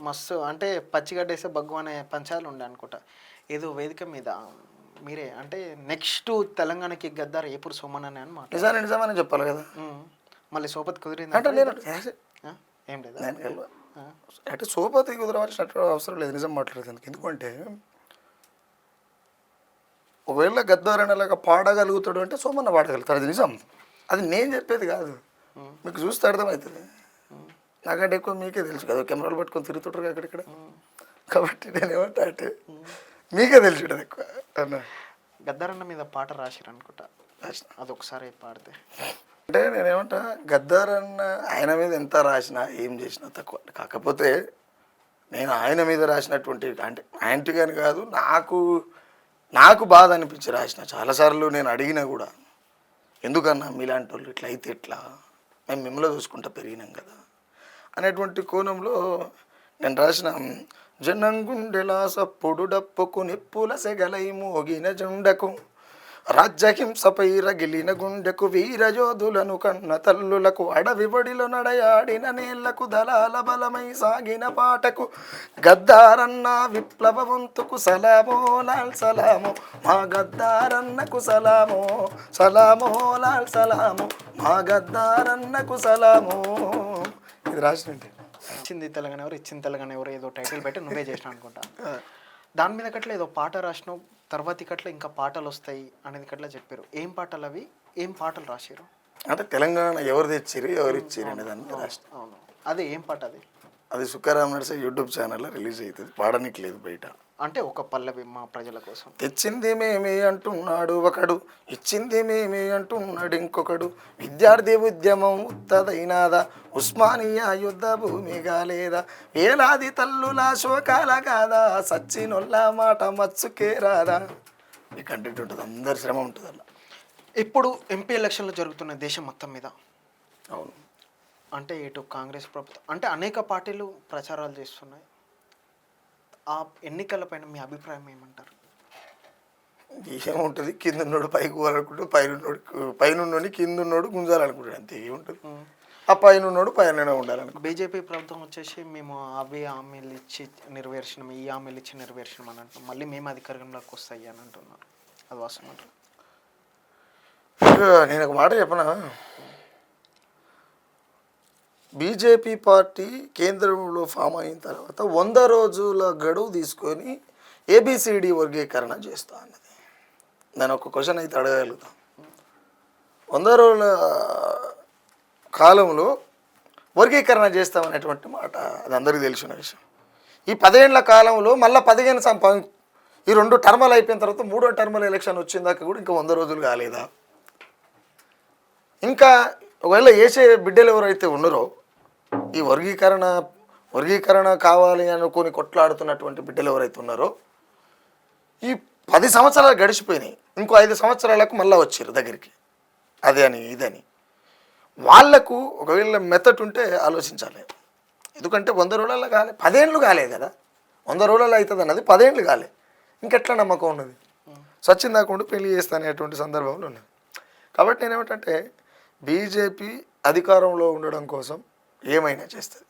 మస్తు అంటే పచ్చిగడ్డేసే బగ్గు అనే పంచాలు ఉండే అనుకుంటా, ఏదో వేదిక మీద మీరే అంటే నెక్స్ట్ తెలంగాణకి గద్దారు ఏపూర్ సోమన్న అని మాట. నిజమని చెప్పాలి కదా. మళ్ళీ సోపతి కుదిరింది అంటే నేను ఏం లేదు అంటే సోపతి కుదరవలసినట్టు అవసరం లేదు, నిజం మాట్లాడేది. ఎందుకంటే ఒకవేళ గద్దారణలాగా పాడగలుగుతాడు అంటే సోమన్న పాడగలుగుతాడు, అది నిజం. అది నేను చెప్పేది కాదు, మీకు చూస్తే అర్థమవుతుంది. నాకంటే ఎక్కువ మీకే తెలుసు కదా, కెమెరాలు పట్టుకొని తిరుగుతుంటారు అక్కడిక్కడ. కాబట్టి నేను ఏమంటా అంటే మీకే తెలిసి ఉంటుంది ఎక్కువ. గద్దారన్న మీద పాట రాసిరు అనుకుంటా, అదొకసారి పాడితే. అంటే నేనేమంటా, గద్దారన్న ఆయన మీద ఎంత రాసినా ఏం చేసినా తక్కువ. కాకపోతే నేను ఆయన మీద రాసినటువంటి అంటే యాంటీగాని కాదు, నాకు బాధ అనిపించి రాసిన. చాలాసార్లు నేను అడిగినా కూడా, ఎందుకన్నా మీలాంటి వాళ్ళు ఇట్లా అయితే ఎట్లా, మేము మిమ్మల్ని చూసుకుంటా పెరిగినాం కదా అనేటువంటి కోణంలో నేను రాసిన. జనంగుండెలా సప్పుడు డప్పుకు నిప్పుల సెగలై మోగిన జుండకు, రాజ్యహింసపై రగిలిన గుండెకు, వీరయోధులను కన్న తల్లులకు, అడవి బడిలో నడయాడిన నేళ్లకు, దళాల బలమై సాగిన పాటకు, గద్దారన్న విప్లవ వంతుకు సలామో లాల్ సలామో, మా గద్దారన్నకు సలామో సలామో లాల్ సలామో, మా గద్దారన్నకు సలామో. ఇది రాసినండి. ఇచ్చింది తెలంగాణ ఎవరు, ఇచ్చింది తెలంగాణ ఎవరు, ఏదో టైటిల్ పెట్టి నువ్వే చేసినా అనుకుంటా. దాని మీద కట్ల ఏదో పాట రాసినావు, తర్వాత కట్ల ఇంకా పాటలు వస్తాయి అనేది కట్లా చెప్పారు. ఏం పాటలు అవి, ఏం పాటలు రాశారు? అంటే తెలంగాణ ఎవరు తెచ్చిరు ఎవరు ఇచ్చిరు అనే దాన్ని రాసిన. అవును, అదే ఏం పాట అది? అది సుఖారాం నర్సయ్య యూట్యూబ్ ఛానల్లో రిలీజ్ అవుతుంది, పాడనికి లేదు బయట. అంటే ఒక పల్లవి మా ప్రజల కోసం. తెచ్చింది మేమే అంటున్నాడు ఒకడు, ఇచ్చింది మేమే అంటున్నాడు ఇంకొకడు, విద్యార్థి ఉద్యమం ఉత్తదైనాదా, ఉస్మానియా యుద్ధ భూమిగా లేదా, వేలాది తల్లుల శోకాల కాదా, సచ్చినొల్ల మాట మచ్చుకే రాదా. ఈ కంటెంట్ ఉంటుంది, అందరి శ్రమ ఉంటుంది అలా. ఇప్పుడు ఎంపీ ఎలక్షన్లు జరుగుతున్నాయి దేశం మొత్తం మీద. అవును. అంటే ఇటు కాంగ్రెస్ ప్రభుత్వం అంటే అనేక పార్టీలు ప్రచారాలు చేస్తున్నాయి. ఆ ఎన్నికల పైన మీ అభిప్రాయం ఏమంటారు? ఏముంటుంది, కింద ఉన్నోడు పైకి పోవాలనుకుంటే పైన కింద ఉన్నోడు గుంజాలనుకుంటాడు, అంతే ఏముంటుంది. ఆ పైన ఉన్నోడు పైన ఉండాలనుకో. బీజేపీ ప్రభుత్వం వచ్చేసి మేము అవి హామీలు ఇచ్చి నెరవేర్చినాం, ఈ హామీలు ఇచ్చి నెరవేర్చినాం అని అంటున్నాం, మళ్ళీ మేము అధికారంలోకి వస్తాయి అని అంటున్నారు. అది వాస్తవం అంటారు? నేను ఒక మాట చెప్పనా, బీజేపీ పార్టీ కేంద్రంలో ఫామ్ అయిన తర్వాత 100 రోజుల గడువు తీసుకొని ఏబిసిడి వర్గీకరణ చేస్తా అన్నది. నేను ఒక క్వశ్చన్ అయితే అడగలుగుతాం. 100 రోజుల కాలంలో వర్గీకరణ చేస్తామనేటువంటి మాట అది అందరికీ తెలిసిన విషయం. ఈ 10 ఏళ్ల కాలంలో మళ్ళీ 15 ఈ 2 టర్మలు అయిపోయిన తర్వాత 3వ టర్మల్ ఎలక్షన్ వచ్చిందాక కూడా ఇంకా 100 రోజులు కాలేదా? ఇంకా ఒకవేళ వేసే బిడ్డలు ఎవరైతే ఉన్నారో, ఈ వర్గీకరణ కావాలి అనుకొని కొట్లాడుతున్నటువంటి బిడ్డలు ఎవరైతే ఉన్నారో, ఈ 10 సంవత్సరాలు గడిచిపోయినాయి, ఇంకో 5 సంవత్సరాలకు మళ్ళీ వచ్చారు దగ్గరికి, అదే అని ఇదని. వాళ్లకు ఒకవేళ మెథడ్ ఉంటే ఆలోచించాలి. ఎందుకంటే 100 రోజులలో కాలే, 10 ఏళ్ళు కాలే కదా, 100 రోజులలో అవుతుంది అన్నది 10 ఏళ్ళు కాలే, ఇంకెట్లా నమ్మకం ఉన్నది? సచ్చిందాకుండా పెళ్లి చేస్తానేటువంటి సందర్భంలో ఉన్నది. కాబట్టి నేనేమిటంటే, బీజేపీ అధికారంలో ఉండడం కోసం ఏమైనా చేస్తుంది.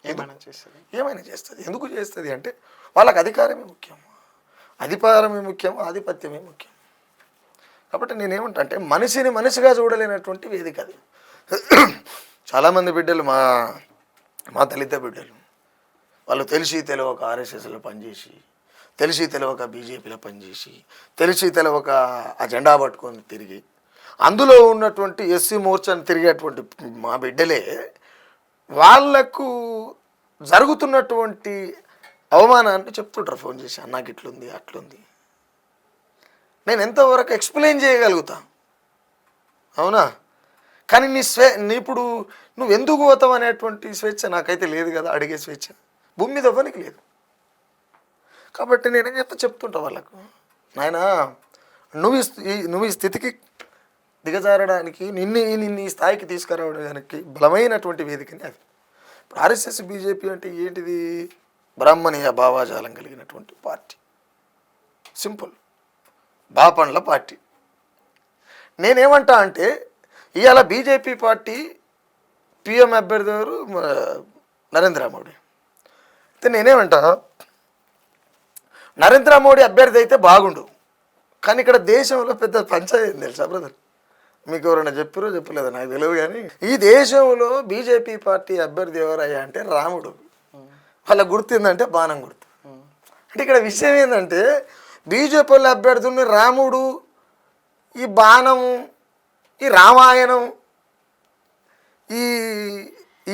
ఏమైనా చేస్తుంది. ఏమైనా చేస్తుంది. ఎందుకు చేస్తుంది అంటే వాళ్ళకి అధికారమే ముఖ్యం, అధికారమే ముఖ్యం, ఆధిపత్యమే ముఖ్యం. కాబట్టి నేనేమంటా అంటే మనిషిని మనిషిగా చూడలేనటువంటి వేదిక అది. చాలామంది బిడ్డలు మా దళిత బిడ్డలు వాళ్ళు తెలిసి తెలియక ఆర్ఎస్ఎస్లో పనిచేసి, తెలిసి తెలియక బీజేపీలో పనిచేసి, తెలిసి తెలియక ఆ జెండా పట్టుకొని తిరిగి అందులో ఉన్నటువంటి ఎస్సీ మోర్చాని తిరిగేటువంటి మా బిడ్డలే వాళ్లకు జరుగుతున్నటువంటి అవమానాన్ని చెప్తుంటారు ఫోన్ చేసి, నాకు ఇట్లుంది అట్లుంది. నేను ఎంతవరకు ఎక్స్ప్లెయిన్ చేయగలుగుతా, అవునా? కానీ ఇప్పుడు నువ్వు ఎందుకు పోతావు అనేటువంటి స్వేచ్ఛ నాకైతే లేదు కదా, అడిగే స్వేచ్ఛ భూమి మీద ఇవ్వనికి లేదు. కాబట్టి నేనేం చెప్తుంటా వాళ్ళకు, నాయనా నువ్వు ఈ స్థితికి దిగజారడానికి నిన్ను ఈ స్థాయికి తీసుకురావడానికి బలమైనటువంటి వేదికని అది. ఇప్పుడు ఆర్ఎస్ఎస్ బీజేపీ అంటే ఏంటిది? బ్రాహ్మణీయ భావాజాలం కలిగినటువంటి పార్టీ, సింపుల్ బాపండ్ల పార్టీ. నేనేమంటా అంటే ఇవాళ బీజేపీ పార్టీ పిఎం అభ్యర్థి గారు నరేంద్ర మోడీ. అయితే నేనేమంటా, నరేంద్ర మోడీ అభ్యర్థి అయితే బాగుండు, కానీ ఇక్కడ దేశంలో పెద్ద పంచాయతీ తెలుసా బ్రదర్? మీకు ఎవరైనా చెప్పారో చెప్పలేదో నాకు తెలియదు, కానీ ఈ దేశంలో బీజేపీ పార్టీ అభ్యర్థి ఎవరయ్యా అంటే రాముడు. వాళ్ళ గుర్తుందంటే బాణం గుర్తు. అంటే ఇక్కడ విషయం ఏంటంటే బీజేపీ వాళ్ళ అభ్యర్థుల్ని రాముడు, ఈ బాణము, ఈ రామాయణం,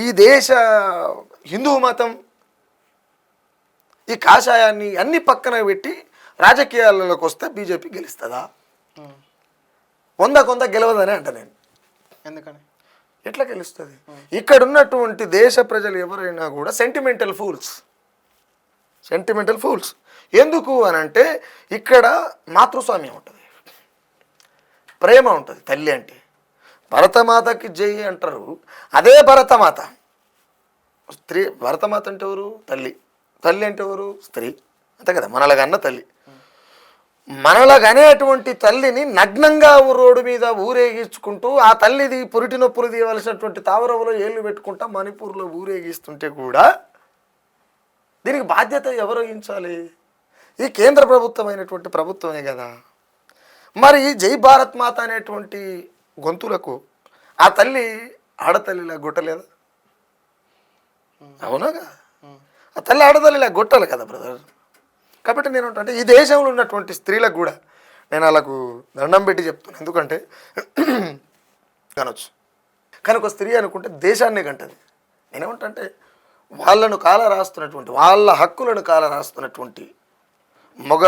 ఈ దేశ హిందూ మతం, ఈ కాషాయాన్ని అన్ని పక్కన పెట్టి రాజకీయాలలోకి వస్తే బీజేపీ గెలుస్తుందా? 100 గెలవదని అంట నేను. ఎందుకని? ఎట్లా గెలుస్తుంది? ఇక్కడ ఉన్నటువంటి దేశ ప్రజలు ఎవరైనా కూడా సెంటిమెంటల్ ఫూల్స్. ఎందుకు అని అంటే ఇక్కడ మాతృస్వామ్యం ఉంటుంది, ప్రేమ ఉంటుంది. తల్లి అంటే భరతమాతకి జై అంటారు, అదే భరతమాత స్త్రీ. భరతమాత అంటే ఎవరు? తల్లి. తల్లి అంటే ఎవరు? స్త్రీ. అంతే కదా, మనలగన్న తల్లి. మనలగనేటువంటి తల్లిని నగ్నంగా రోడ్డు మీద ఊరేగించుకుంటూ ఆ తల్లిది పురిటి నొప్పులు తీయవలసినటువంటి తావరవులో ఏళ్ళు పెట్టుకుంటా మణిపూర్లో ఊరేగిస్తుంటే కూడా దీనికి బాధ్యత ఎవరు వహించాలి? ఈ కేంద్ర ప్రభుత్వమైనటువంటి ప్రభుత్వమే కదా. మరి జై భారత్ మాత అనేటువంటి గొంతులకు ఆ తల్లి ఆడతల్లిలా గుట్టలేదా? అవునాగా, ఆ తల్లి ఆడతల్లిలా గుట్టాలి కదా బ్రదర్. కాబట్టి నేను అంటే ఈ దేశంలో ఉన్నటువంటి స్త్రీలకు కూడా నేను వాళ్ళకు దండం పెట్టి చెప్తున్నాను. ఎందుకంటే కనొచ్చు, కానీ ఒక స్త్రీ అనుకుంటే దేశాన్నే కంటది. నేనేమంటా అంటే వాళ్ళను కాల రాస్తున్నటువంటి, వాళ్ళ హక్కులను కాల రాస్తున్నటువంటి మగ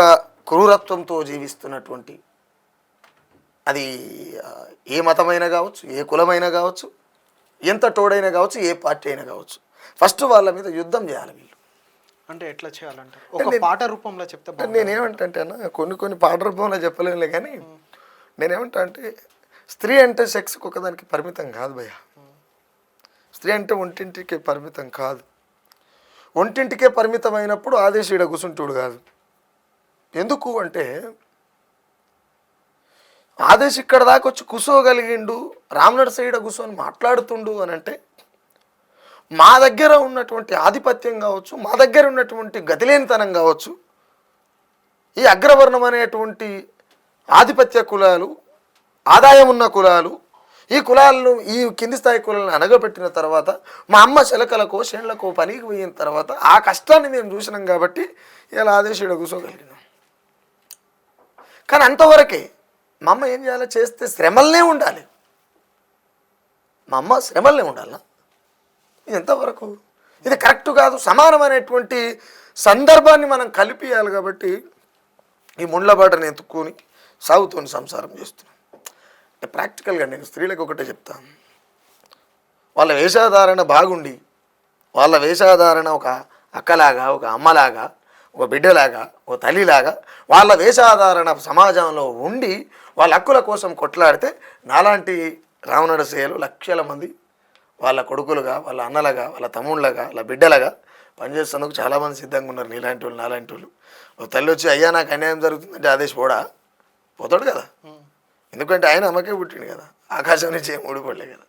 క్రూరత్వంతో జీవిస్తున్నటువంటి, అది ఏ మతమైనా కావచ్చు, ఏ కులమైనా కావచ్చు, ఎంత తోడైనా కావచ్చు, ఏ పార్టీ అయినా కావచ్చు, ఫస్ట్ వాళ్ళ మీద యుద్ధం చేయాలి వీళ్ళు. అంటే ఎట్లా చేయాలంటే ఒక పాట రూపంలో చెప్తే నేనేమంటా అంటే అన్న కొన్ని పాట రూపంలో చెప్పలేనులే, కానీ నేనేమంటా అంటే స్త్రీ అంటే సెక్స్కి ఒకదానికి పరిమితం కాదు భయ్య. స్త్రీ అంటే ఒంటింటికే పరిమితం కాదు. ఒంటింటికే పరిమితం అయినప్పుడు ఆదేశం ఈడ కూర్చుంటుడు కాదు. ఎందుకు అంటే ఆదేశ్ ఇక్కడ దాకా వచ్చి కూర్చోగలిగిండు, రామ్నర్ సైడ్ కూర్చొని మాట్లాడుతుండు అని అంటే మా దగ్గర ఉన్నటువంటి ఆధిపత్యం కావచ్చు, మా దగ్గర ఉన్నటువంటి గతిలేనితనం కావచ్చు, ఈ అగ్రవర్ణం అనేటువంటి ఆధిపత్య కులాలు, ఆదాయం ఉన్న కులాలు, ఈ కులాలను, ఈ కింది స్థాయి కులాలను అనగబెట్టిన తర్వాత మా అమ్మ చిలకలకో షేళ్లకో పనికి పోయిన తర్వాత ఆ కష్టాన్ని మేము చూసినాం కాబట్టి ఇలా ఆదేశీడ కూర్చోగలిగినాం. కానీ అంతవరకే మా అమ్మ ఏం చేయాలో చేస్తే శ్రమలనే ఉండాలి, మా అమ్మ శ్రమలనే ఉండాలా? ఇది ఎంతవరకు? ఇది కరెక్ట్ కాదు. సమానమైనటువంటి సందర్భాన్ని మనం కలిపియాలి. కాబట్టి ఈ ముండ్లబాటను ఎత్తుక్కొని సాగుతోని సంసారం చేస్తున్నాం. అంటే ప్రాక్టికల్గా నేను స్త్రీలకు ఒకటే చెప్తాను, వాళ్ళ వేషధారణ బాగుండి, వాళ్ళ వేషధారణ ఒక అక్కలాగా, ఒక అమ్మలాగా, ఒక బిడ్డలాగా, ఒక తల్లిలాగా వాళ్ళ వేషధారణ సమాజంలో ఉండి వాళ్ళ హక్కుల కోసం కొట్లాడితే నాలాంటి రావణసేలు లక్షల మంది వాళ్ళ కొడుకులుగా, వాళ్ళ అన్నలుగా, వాళ్ళ తమ్ముళ్ళగా, వాళ్ళ బిడ్డలుగా పనిచేసేందుకు చాలామంది సిద్ధంగా ఉన్నారు. నీలాంటి వాళ్ళు, నాలాంటి వాళ్ళు. ఒక తల్లి వచ్చి అయ్యా నాకు అన్యాయం జరుగుతుందంటే ఆదేశ్ పోతాడు కదా, ఎందుకంటే ఆయన అమ్మకే పుట్టిండు కదా, ఆకాశం నుంచి ఏం ఊడిపడలే కదా.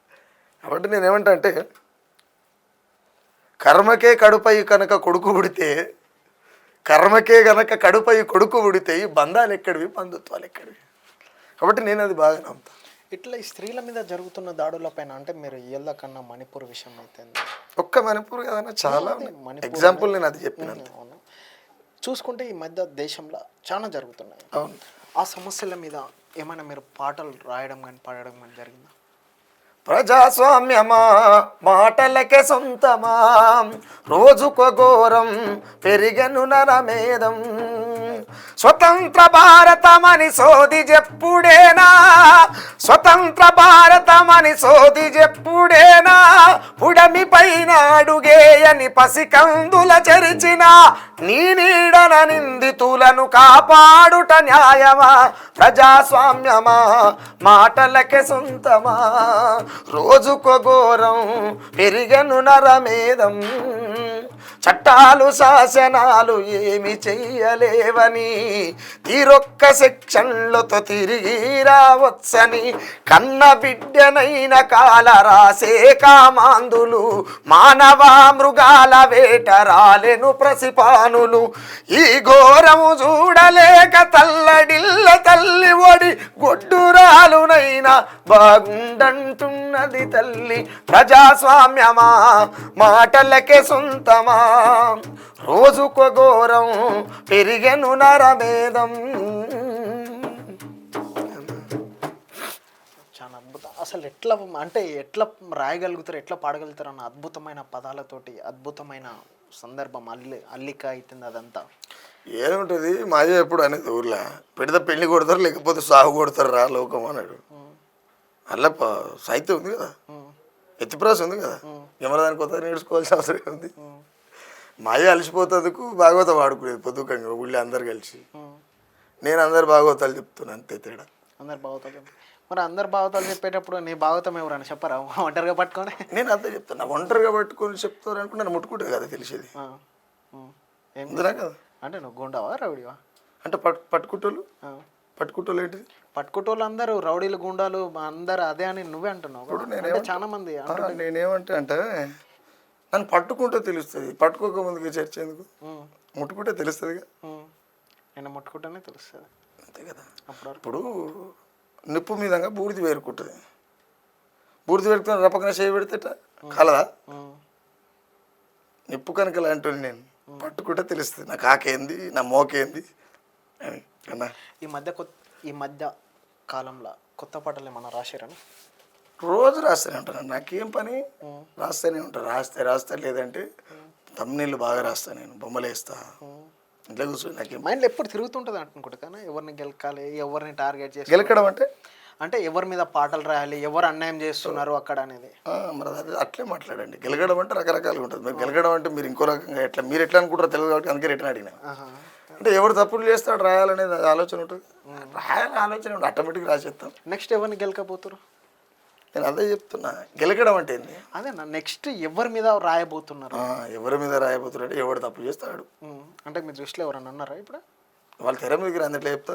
కాబట్టి నేనేమంటా అంటే కర్మకే కడుపై కనుక కొడుకు పుడితే కర్మకే గనక కడుపై కొడుకు పుడితే ఈ బంధాలు ఎక్కడివి, బంధుత్వాలు ఎక్కడివి? కాబట్టి నేను అది బాగా నమ్ముతాను. ఇట్లా ఈ స్త్రీల మీద జరుగుతున్న దాడులపైన అంటే మీరు ఏళ్ళ కన్నా మణిపూర్ విషయం అయితే ఒక్క మణిపూర్ కదన్నా చాలా మణిపూర్ ఎగ్జాంపుల్ నేను అది చెప్పిన. అవును, చూసుకుంటే ఈ మధ్య దేశంలో చాలా జరుగుతున్నాయి. అవును, ఆ సమస్యల మీద ఏమైనా మీరు పాటలు రాయడం కానీ పాడడం కానీ జరిగిందా? ప్రజాస్వామ్యమా మాటలకే సొంతమా, రోజుకో ఘోరం పెరిగను నరమేదం, స్వతంత్ర భారతమని సోది చెప్పుడేనా, స్వతంత్ర భారతమని సోది చెప్పుడేనా, పుడమి పైన అడుగేయని పసికందుల చెరిచిన నీ నీడన నిందితులను కాపాడుట న్యాయమా, ప్రజాస్వామ్యమా మాటలకే సొంతమా, రోజుకో ఘోరం పెరిగను నరమేదం, చట్టాలు శాసనాలు ఏమి చెయ్యలేవని తీరొక్క సెక్షన్లతో తిరిగి రావచ్చని కన్న బిడ్డనైన కాల రాసే కామాందులు, మానవ మృగాల వేట రాలెను ప్రసిపానులు, ఈ ఘోరము చూడలేక తల్లడిల్ల తల్లి ఒడి గొడ్డురాలునైనా బాగుండంటున్నది తల్లి, ప్రజాస్వామ్యమా మాటలకే సొంతమా, రోజుకో ఘోరం పెరిగెను నరమేదం. చాలా అద్భుతం. అసలు ఎట్లా అంటే ఎట్లా రాయగలుగుతారు, ఎట్లా పాడగలుగుతారు అన్న అద్భుతమైన పదాలతోటి అద్భుతమైన సందర్భం అల్లిక అవుతుంది అదంతా. ఏముంటుంది మాజీ ఎప్పుడు అనేది ఊర్లో పెడితే పెళ్లి కొడతారు లేకపోతే సాగు కొడతారు రా లోకం అన్నాడు. అలా సాహిత్యం ఉంది కదా, ఎత్తిప్రాస ఉంది కదా, యమరాదానికి కొత్త నేర్చుకోవాల్సిన అవసరం ఉంది. మాయ అలసిపోతందుకు భాగవతం వాడుకునేది పొద్దుకంగా ఊళ్ళో అందరు కలిసి. నేను అందరు భాగవతాలు చెప్తున్నాను, అంతే తేడా. అందరు భాగవతాలు మరి అందరు భాగవతాలు చెప్పేటప్పుడు నీ భాగవతం ఎవరని చెప్పరా ఒంటరిగా పట్టుకొని? నేను అంతే చెప్తాను, ఒంటరిగా పట్టుకొని చెప్తారు అనుకుంటే నన్ను ముట్టుకుంటే కదా తెలిసేది. ఎందునా కదా అంటే నువ్వు గుండావా రౌడీవా? అంటే పట్టుకుంటోళ్ళు ఏంటిది? పట్టుకుంటోళ్ళు అందరూ రౌడీలు గుండాలు అందరు అదే అని నువ్వే అంటున్నావు. అంటే చాలా మంది నేనేమంటే అంటే నన్ను పట్టుకుంటే తెలుస్తుంది, పట్టుకోక ముందుకు చర్చ ఎందుకు, ముట్టుకుంటే తెలుస్తుందిగా. నేను ముట్టుకుంటేనే తెలుస్తుంది, అంతే కదా. ఇప్పుడు నిప్పు మీదంగా బూడిది వేరుకుంటుంది, బూడిది వేరుకుని రపకన చేయి పెడితే కలదా? నిప్పు కనుక లాంటి నేను పట్టుకుంటే తెలుస్తుంది నా కాకేంది నా మోకేంది అని అన్నా. ఈ మధ్య కాలంలో కొత్త పాటలు ఏమన్నా రాశారని? రోజు రాస్తూనే ఉంటాను, నాకేం పని, రాస్తూనే ఉంటాను. రాస్తే లేదంటే తమ్ముళ్ళు బాగా రాస్తాను, నేను బొమ్మలు వేస్తా ఇంట్లో కూర్చొని. నాకేం మైండ్లో ఎప్పుడు తిరుగుతుంటుంది అనుకుంటా, కానీ ఎవరిని గెలకాలి, ఎవరిని టార్గెట్ చేసి గెలకడం అంటే ఎవరి మీద పాటలు రాయాలి, ఎవరు అన్యాయం చేస్తున్నారు అక్కడ అనేది. మరి అది అట్లే మాట్లాడండి. గెలగడం అంటే రకరకాలుగా ఉంటుంది. మీరు గెలగడం అంటే మీరు ఇంకో రకంగా ఎట్లా మీరు ఎట్లా అనుకుంటారో తెలియదు కాబట్టి అందుకే రిటర్న్ అడిగినా. అంటే ఎవరు తప్పులు చేస్తాడు రాయాలనేది ఆలోచన ఉంటుంది, రాయాలని ఆలోచన ఉంటుంది, ఆటోమేటిక్గా రాసేస్తాం. నెక్స్ట్ ఎవరిని గెలకపోతారు? నేను అదే చెప్తున్నా, గెలకడం అంటే ఏంది అదేనా. నెక్స్ట్ ఎవరి మీద రాయబోతున్నారు? ఎవరి మీద రాయబోతున్నారు అంటే ఎవరు తప్పు చేస్తాడు అంటే మీ దృష్టిలో ఎవరన్నా ఉన్నారా ఇప్పుడు? వాళ్ళ తెర మీదకి అందట్లో చెప్తా,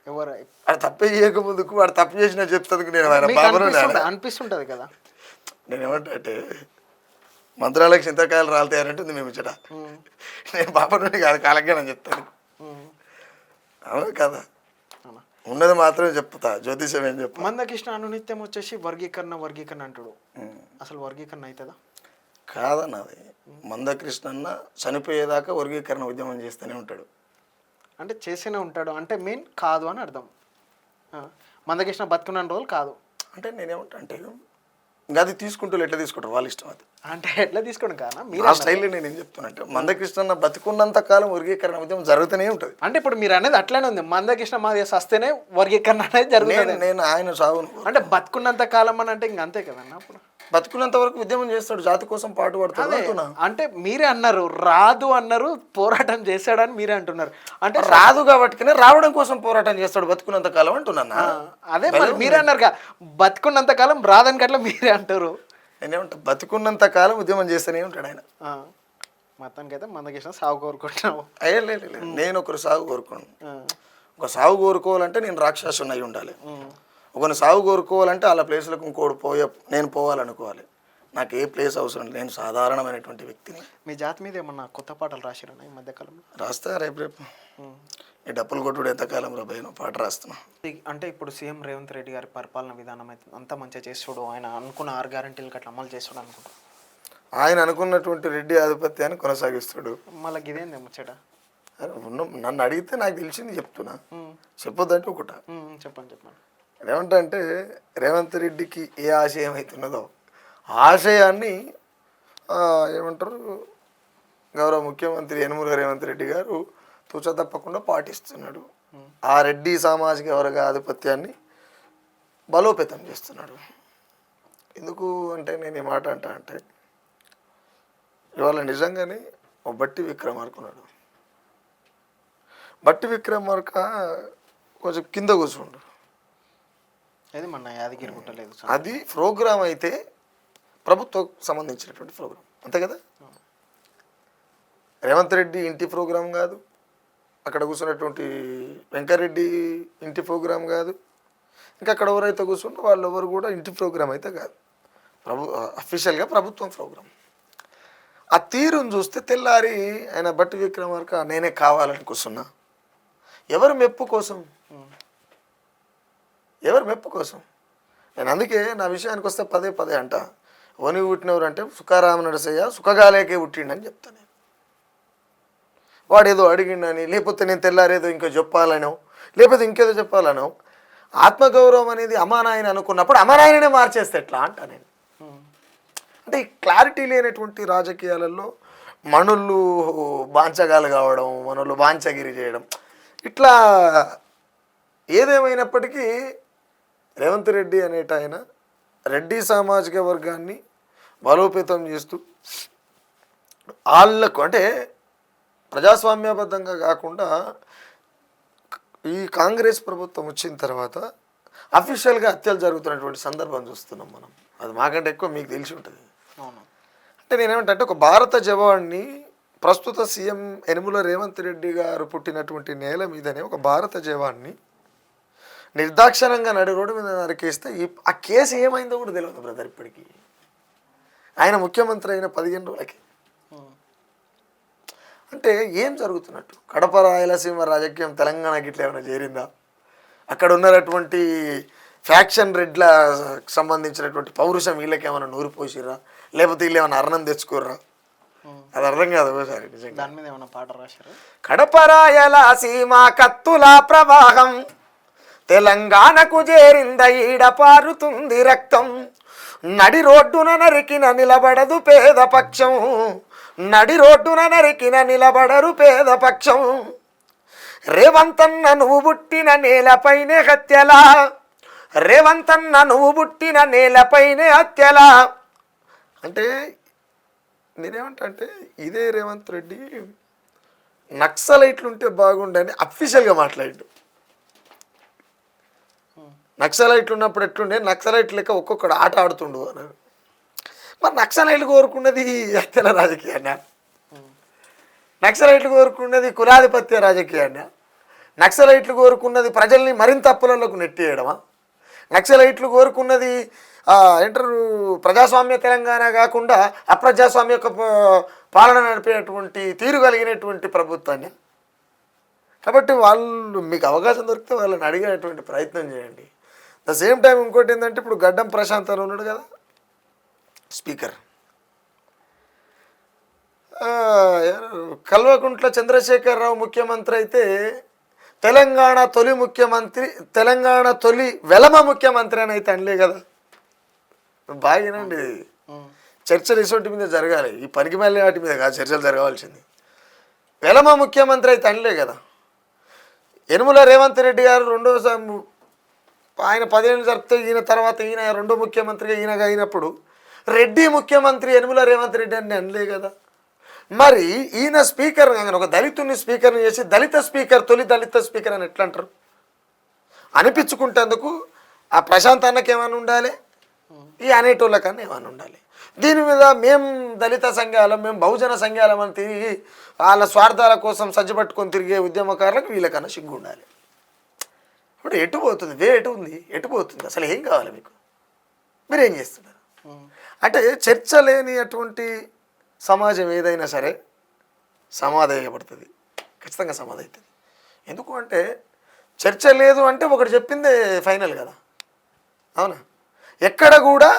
ఎవరు అది తప్పే చేయకముందుకు వాడు తప్పు చేసినా చెప్తాను నేను అనిపిస్తుంటది కదా. నేను ఏమంటే మంత్రాలకు చింతకాయలు రాలుతాయనంటే మేము ఇచ్చట, నేను బాబా నుండి కాదు కాలజ్ఞానం చెప్తాను. అవును కదా, ఉన్నది మాత్రమే చెప్తా, జ్యోతిషం ఏం చెప్పు. మందకృష్ణ అనునిత్యం వచ్చేసి వర్గీకరణ అంటాడు, అసలు వర్గీకరణ అవుతుందా? కాదన్నది. మందకృష్ణ అన్న చనిపోయేదాకా వర్గీకరణ ఉద్యమం చేస్తూనే ఉంటాడు. అంటే చేస్తూనే ఉంటాడు అంటే మీన్ కాదు అని అర్థం. మందకృష్ణ బతుకున్న రోజులు కాదు అంటే నేనేమంటా అంటే ఇంకా అది తీసుకుంటూ ఎట్లా తీసుకుంటారు వాళ్ళ ఇష్టం. అది అంటే ఎట్లా తీసుకోండి కాదా మీరు ఆ స్టైల్లో నేను ఏం చెప్తున్నా అంటే మందకృష్ణ బతుకున్నంత కాలం వర్గీకరణ ఉద్యమం జరుగుతూనే ఉంటుంది. అంటే ఇప్పుడు మీరు అనేది అట్లనే ఉంది, మందకృష్ణ మాది వస్తేనే వర్గీకరణ అనేది జరుగుతుంది. నేను ఆయన సాగును అంటే బతుకున్నంత కాలం అని అంటే ఇంక అంతే కదన్నా. అప్పుడు బతుకున్నంత వరకు ఉద్యమం చేస్తాడు, జాతి కోసం పాటు పడతాడు. అంటే మీరే అన్నారు రాదు అన్నారు, పోరాటం చేశాడని మీరే అంటున్నారు. అంటే రాదు కాబట్టి రావడం కోసం పోరాటం చేస్తాడు బతుకున్నంత కాలం అంటున్నా. అదే మరి మీరే అన్నారు బతుకున్నంత కాలం రాదని అట్లా మీరే అంటారు. నేనేమంటా బతుకున్నంత కాలం ఉద్యమం చేస్తూనే ఉంటాడు ఆయన. మొత్తానికి అయితే మందకృష్ణ సాగు కోరుకుంటున్నావు? లేదు, నేను ఒకరు సాగు కోరుకోను. ఒక సాగు కోరుకోవాలంటే నేను రాక్షసుని అయి ఉండాలి. ఒకరిని సాగు కోరుకోవాలంటే వాళ్ళ ప్లేస్లకు ఇంకోటి నేను పోవాలనుకోవాలి. నాకు ఏ ప్లేస్ అవసరం లేదు, నేను సాధారణమైనటువంటి వ్యక్తిని. మీ జాతి మీద ఏమన్నా కొత్త పాటలు రాసిరన్నా ఈ మధ్యకాలంలో? రాస్తా రేపు ఈ డప్పులు కొట్టుడు ఎంతకాలం రా భయను, పాట రాస్తున్నా. అంటే ఇప్పుడు సీఎం రేవంత్ రెడ్డి గారి పరిపాలన విధానం అయితే అంతా మంచిగా చేస్తాడు, ఆయన అనుకున్న 6 గ్యారెంటీలకు అట్లా అమలు చేస్తాడు అనుకుంటా. ఆయన అనుకున్నటువంటి రెడ్డి ఆధిపత్యాన్ని కొనసాగిస్తాడు. మళ్ళీ ఇదేంది ముచ్చట? నన్ను అడిగితే నాకు తెలిసింది చెప్తున్నా, చెప్పొద్దంటే ఒకట. చెప్పండి. ఏమంటే రేవంత్ రెడ్డికి ఏ ఆశయం అవుతున్నదో ఆశయాన్ని ఏమంటారు గౌరవ ముఖ్యమంత్రి యనమల రేవంత్ రెడ్డి గారు తూచ తప్పకుండా పాటిస్తున్నాడు. ఆ రెడ్డి సామాజిక వర్గ ఆధిపత్యాన్ని బలోపేతం చేస్తున్నాడు. ఎందుకు అంటే నేను ఈ మాట అంటే ఇవాళ నిజంగానే ఓ బట్టి విక్రమార్క ఉన్నాడు. బట్టి విక్రమార్క కొంచెం కింద కూర్చుండు. అది మన యాదగిరి గుట్టలేదు, అది ప్రోగ్రామ్ అయితే ప్రభుత్వం సంబంధించినటువంటి ప్రోగ్రాం అంతే కదా. రేవంత్ రెడ్డి ఇంటి ప్రోగ్రాం కాదు, అక్కడ కూర్చున్నటువంటి వెంకరెడ్డి ఇంటి ప్రోగ్రాం కాదు, ఇంకా అక్కడ ఎవరైతే కూర్చుంటే వాళ్ళు ఎవరు కూడా ఇంటి ప్రోగ్రాం అయితే కాదు, అఫీషియల్గా ప్రభుత్వం ప్రోగ్రాం. ఆ తీరును చూస్తే తెల్లారి ఆయన బట్టి విక్రమార్క నేనే కావాలని కూర్చున్నా. ఎవరు మెప్పు కోసం? నేను అందుకే నా విషయానికి వస్తే పదే అంట, ఓని పుట్టినవారు అంటే సుఖారామ నరసయ్య సుఖగాలేకే పుట్టిండని చెప్తాను నేను. వాడేదో అడిగిండని, లేకపోతే నేను తెల్లారేదో ఇంకో చెప్పాలనో, లేకపోతే ఇంకేదో చెప్పాలనో. ఆత్మగౌరవం అనేది అమానాయన అనుకున్నప్పుడు అమానాయననే మార్చేస్తే ఎట్లా అంట నేను. అంటే ఈ క్లారిటీ లేనటువంటి రాజకీయాలలో మనుళ్ళు బాంచగాలు కావడం, మనుళ్ళు బాంచగిరి చేయడం, ఇట్లా ఏదేమైనప్పటికీ రేవంత్ రెడ్డి అనేట ఆయన రెడ్డి సామాజిక వర్గాన్ని బలోపేతం చేస్తూ వాళ్ళకు అంటే ప్రజాస్వామ్యబద్ధంగా కాకుండా ఈ కాంగ్రెస్ ప్రభుత్వం వచ్చిన తర్వాత అఫీషియల్గా హత్యలు జరుగుతున్నటువంటి సందర్భం చూస్తున్నాం మనం. అది మాకంటే ఎక్కువ మీకు తెలిసి ఉంటుంది. అంటే నేనేమంటే ఒక భారత జవాన్ని ప్రస్తుత సీఎం యనమల రేవంత్ రెడ్డి గారు పుట్టినటువంటి నేల మీదనే ఒక భారత జవాన్ని నిర్దాక్షిణంగా నడి రోడ్డు మీద నరికేస్తే ఆ కేసు ఏమైందో కూడా తెలియదు బ్రదర్ ఇప్పటికీ. ఆయన ముఖ్యమంత్రి అయిన 15 రోజులకి. అంటే ఏం జరుగుతున్నట్టు? కడప రాయలసీమ రాజకీయం తెలంగాణకి ఇట్లా ఏమైనా చేరిందా? అక్కడ ఉన్నటువంటి ఫ్యాక్షన్ రెడ్ల సంబంధించినటువంటి పౌరుషం వీళ్ళకి ఏమైనా నూరు పోసిర్రా, లేకపోతే వీళ్ళు ఏమైనా అరణం తెచ్చుకోర్రా? అది అర్థం కాదు ఒకసారి. దాని మీద ఏమైనా పాట రాశారు? కడప రాయలసీమ కత్తుల ప్రవాహం తెలంగాణకు చేరింద ఈడ పారుతుంది రక్తం, నడి రోడ్డున నరికిన నిలబడదు పేద పక్షం, నడి రోడ్డున నరికిన నిలబడరు పేద పక్షం, రేవంతన్న నువ్వు పుట్టిన నేలపైనే హత్యలా, రేవంతన్న నువ్వు పుట్టిన నేలపైనే హత్యలా. అంటే నేనేమంటే ఇదే రేవంత్ రెడ్డి నక్సలైట్లుంటే బాగుండని అఫీషియల్గా మాట్లాడు. నక్సలైట్లు ఉన్నప్పుడు ఎట్లుండే, నక్సలైట్ లెక్క ఒక్కొక్కడు ఆట ఆడుతుండు అన్నారు. మరి నక్సలైట్లు కోరుకున్నది హత్యల రాజకీయాన్ని, నక్సలైట్లు కోరుకున్నది కులాధిపత్య రాజకీయాన్ని, నక్సలైట్లు కోరుకున్నది ప్రజల్ని మరింత అప్పులలోకి నెట్టేయడమా, నక్సలైట్లు కోరుకున్నది ఏంటారు ప్రజాస్వామ్య తెలంగాణ కాకుండా అప్రజాస్వామ్య పాలన నడిపేటువంటి తీరు కలిగినటువంటి ప్రభుత్వాన్ని. కాబట్టి వాళ్ళు మీకు అవకాశం దొరికితే వాళ్ళని అడిగేటువంటి ప్రయత్నం చేయండి. ద సేమ్ టైం ఇంకోటి ఏంటంటే ఇప్పుడు గడ్డం ప్రశాంత్ అని ఉన్నాడు కదా స్పీకర్, కల్వకుంట్ల చంద్రశేఖరరావు ముఖ్యమంత్రి అయితే తెలంగాణ తొలి వెలమ ముఖ్యమంత్రి అని అయితే అనలే కదా. బాగానండి చర్చలు ఇసోటి మీద జరగాలి, ఈ పనికి మళ్ళీ వాటి మీద కాదు చర్చలు జరగాల్సింది. వెలమ ముఖ్యమంత్రి అయితే అనలే కదా. యనమల రేవంత్ రెడ్డి గారు రెండోసారి ఆయన 10 ఏళ్ళు జరిపితే ఈయన తర్వాత ఈయన రెండో ముఖ్యమంత్రిగా ఈయనగా అయినప్పుడు రెడ్డి ముఖ్యమంత్రి యనమల రేవంత్ రెడ్డి అని అనలే కదా. మరి ఈయన స్పీకర్ ఒక దళితుని స్పీకర్ని చేసి దళిత స్పీకర్ తొలి దళిత స్పీకర్ అని ఎట్లా అంటారు? అనిపించుకుంటేందుకు ఆ ప్రశాంత్ అన్నకి ఏమైనా ఉండాలి, ఈ అనేటోళ్ళకన్నా ఏమైనా ఉండాలి. దీని మీద మేము దళిత సంఘాలం, మేము బహుజన సంఘాలం అని తిరిగి వాళ్ళ స్వార్థాల కోసం సజ్జపట్టుకొని తిరిగే ఉద్యమకారులకు వీళ్ళకన్నా సిగ్గు ఉండాలి. ఇప్పుడు ఎటు పోతుంది? ఎటు ఉంది? ఎటు పోతుంది? అసలు ఏం కావాలి మీకు? మీరేం చేస్తున్నారు? అంటే చర్చ లేని అటువంటి సమాజం ఏదైనా సరే సమాధేయపడుతుంది, ఖచ్చితంగా సమాధి అవుతుంది. ఎందుకు అంటే చర్చ లేదు అంటే ఒకటి చెప్పిందే ఫైనల్ కదా, అవునా? ఎక్కడ కూడా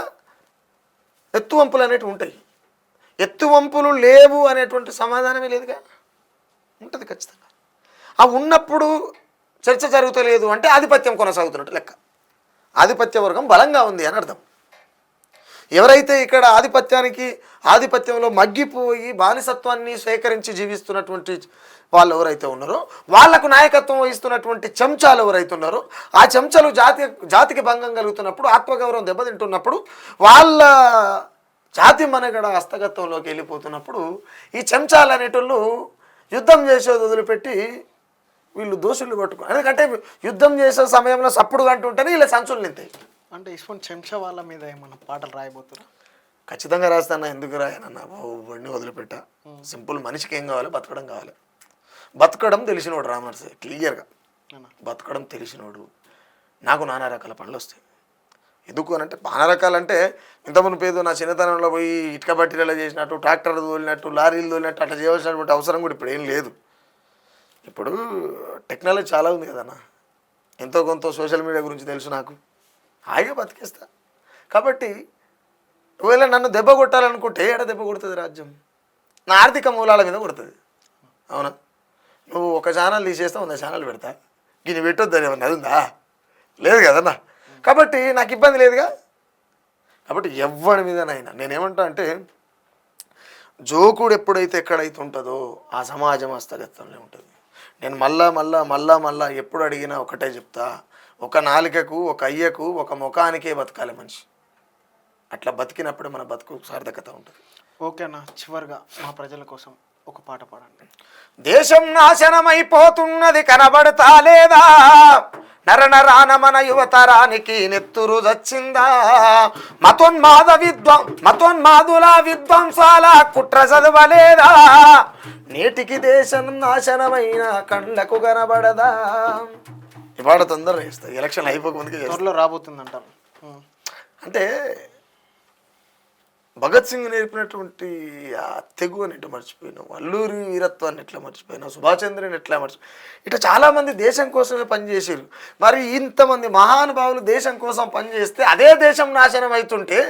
ఎత్తువంపులు అనేటివి ఉంటాయి, ఎత్తువంపులు లేవు అనేటువంటి సమాధానమే లేదుగా, ఉంటుంది ఖచ్చితంగా. ఆ ఉన్నప్పుడు చర్చ జరుగుతలేదు అంటే ఆధిపత్యం కొనసాగుతున్నట్టు లెక్క, ఆధిపత్య వర్గం బలంగా ఉంది అని అర్థం. ఎవరైతే ఇక్కడ ఆధిపత్యంలో మగ్గిపోయి బానిసత్వాన్ని స్వీకరించి జీవిస్తున్నటువంటి వాళ్ళు ఎవరైతే ఉన్నారో, వాళ్లకు నాయకత్వం వహిస్తున్నటువంటి చెంచాలు ఎవరైతే ఉన్నారో, ఆ చెంచాలు జాతికి భంగం కలుగుతున్నప్పుడు, ఆత్మగౌరవం దెబ్బతింటున్నప్పుడు, వాళ్ళ జాతి మనగడ హస్తగతంలోకి వెళ్ళిపోతున్నప్పుడు ఈ చెంచాలు అనేటోళ్ళు యుద్ధం చేసేది వదిలిపెట్టి వీళ్ళు దోషులు పట్టుకో, ఎందుకంటే యుద్ధం చేసే సమయంలో సప్పుడు అంటుంటేనే వీళ్ళ సంచులు నింతాయి. అంటే ఇటువంటి చెంచా వాళ్ళ మీద ఏమన్నా పాటలు రాయబోతురా? ఖచ్చితంగా రాస్తాను. ఎందుకు రాయనన్నా, బండి వదిలిపెట్టా. సింపుల్, మనిషికి ఏం కావాలి? బతకడం కావాలి. బతకడం తెలిసినోడు రామర్సే, క్లియర్గా బతకడం తెలిసినోడు. నాకు నానా రకాల పనులు వస్తాయి. ఎందుకు అని అంటే, నానా రకాలంటే ఇంతకుముందు పేదో నా చిన్నతనంలో పోయి ఇటుక బట్టీలలో చేసినట్టు, ట్రాక్టర్ తోలినట్టు, లారీలు తోలినట్టు అట్లా చేయవలసినటువంటి అవసరం కూడా ఇప్పుడు ఏం లేదు. ఇప్పుడు టెక్నాలజీ చాలా ఉంది కదన్నా, ఎంతో కొంత సోషల్ మీడియా గురించి తెలుసు నాకు, హాయిగా బతికేస్తా. కాబట్టి ఒకవేళ నన్ను దెబ్బ కొట్టాలనుకుంటే ఏడ దెబ్బ కొడుతుంది రాజ్యం? నా ఆర్థిక మూలాల మీద కొడుతుంది, అవునా? నువ్వు ఒక ఛానల్ తీసేస్తావు, 100 ఛానల్ పెడతా, దీన్ని పెట్టొద్దని ఏమన్నా అది ఉందా? లేదు కదన్నా. కాబట్టి నాకు ఇబ్బంది లేదుగా. కాబట్టి ఎవరి మీదనైనా నేనేమంటా అంటే, జోకుడు ఎప్పుడైతే ఎక్కడైతే ఉంటుందో ఆ సమాజం హస్తగతంలో ఉంటుంది. నేను మళ్ళా ఎప్పుడు అడిగినా ఒకటే చెప్తా, ఒక నాలుకకు, ఒక అయ్యకు, ఒక ముఖానికే బతకాలి మనిషి. అట్లా బతికినప్పుడు మన బతుకు సార్థకత ఉంటుంది. ఓకేనా, చివరిగా మా ప్రజల కోసం ఒక పాట పాడండి. దేశం నాశనమైపోతున్నది కనబడతా లేదా, నరనరాన మన యువతరానికి నెత్తురు వచ్చిందా, మతోన్మాదుల విద్వాంసాల కుట్ర చదవలేదా, నేటికి దేశం నాశనమైన కళ్ళకు కనబడదా. ఈ పాట తొందరగా వేస్తాయి, ఎలక్షన్ అయిపోకముందుకే త్వరలో రాబోతుందంటారు. అంటే భగత్ సింగ్ నేర్పినటువంటి ఆ తెగు అని ఎట్లా మర్చిపోయినావు, అల్లూరి వీరత్వాన్ని ఎట్లా మర్చిపోయినావు, సుభాష్ చంద్రని ఎట్లా ఇట్లా చాలామంది దేశం కోసమే పనిచేసారు. మరి ఇంతమంది మహానుభావులు దేశం కోసం పనిచేస్తే అదే దేశం నాశనం అవుతుంటే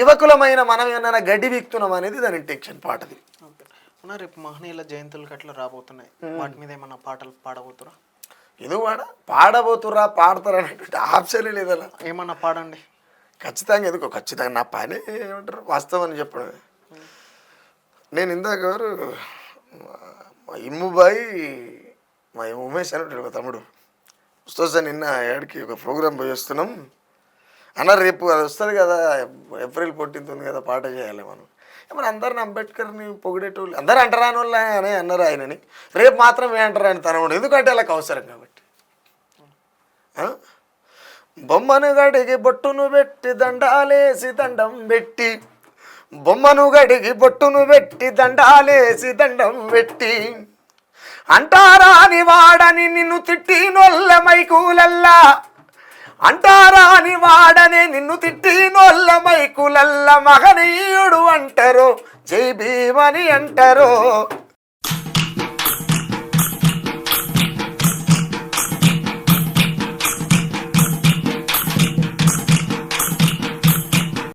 యువకులమైన మనం ఏమైనా గడ్డి వీక్తున్నాం అనేది దాని ఇంటెన్షన్ పాటది. రేపు మహనీయుల జయంతులు అట్లా రాబోతున్నాయి, వాటి మీద ఏమన్నా పాటలు పాడబోతురా? ఎందుకు పాడబోతురా, పాడతారా అనేటువంటి ఆప్షనే లేదలా. ఏమన్నా పాడండి. ఖచ్చితంగా, ఎందుకో ఖచ్చితంగా నా పని ఏమంటారు వాస్తవం అని చెప్పడం. నేను ఇందాక మా ఇమ్ముబాయి, మా ఉమేష్ అని ఉంటాడు, మా తమ్ముడు వస్తా, నిన్న ఏడికి ఒక ప్రోగ్రామ్ పోయి వస్తున్నాం అన్నారు. రేపు అది వస్తుంది కదా, ఏప్రిల్ 14 ఉంది కదా, పాట చేయాలి మనం. మరి అందరిని అంబేద్కర్ని పొగిడేటోళ్ళు అందరూ అంటరాని వాళ్ళు అని అన్నారు ఆయనని, రేపు మాత్రం ఏమంటారు ఆయన తనవాడు, ఎందుకంటే వాళ్ళకి అవసరం కాబట్టి. బొమ్మను గడిగి బొట్టును పెట్టి దండాలేసి దండం పెట్టి, బొమ్మను గడిగి బొట్టును పెట్టి దండాలేసి దండం పెట్టి, అంటారాని వాడని నిన్ను తిట్టినోళ్ళ మైకులల్లా, అంటారాని వాడని నిన్ను తిట్టినోళ్ళ మైకులల్లా మహనీయుడు అంటారు, జై భీమని అంటారు.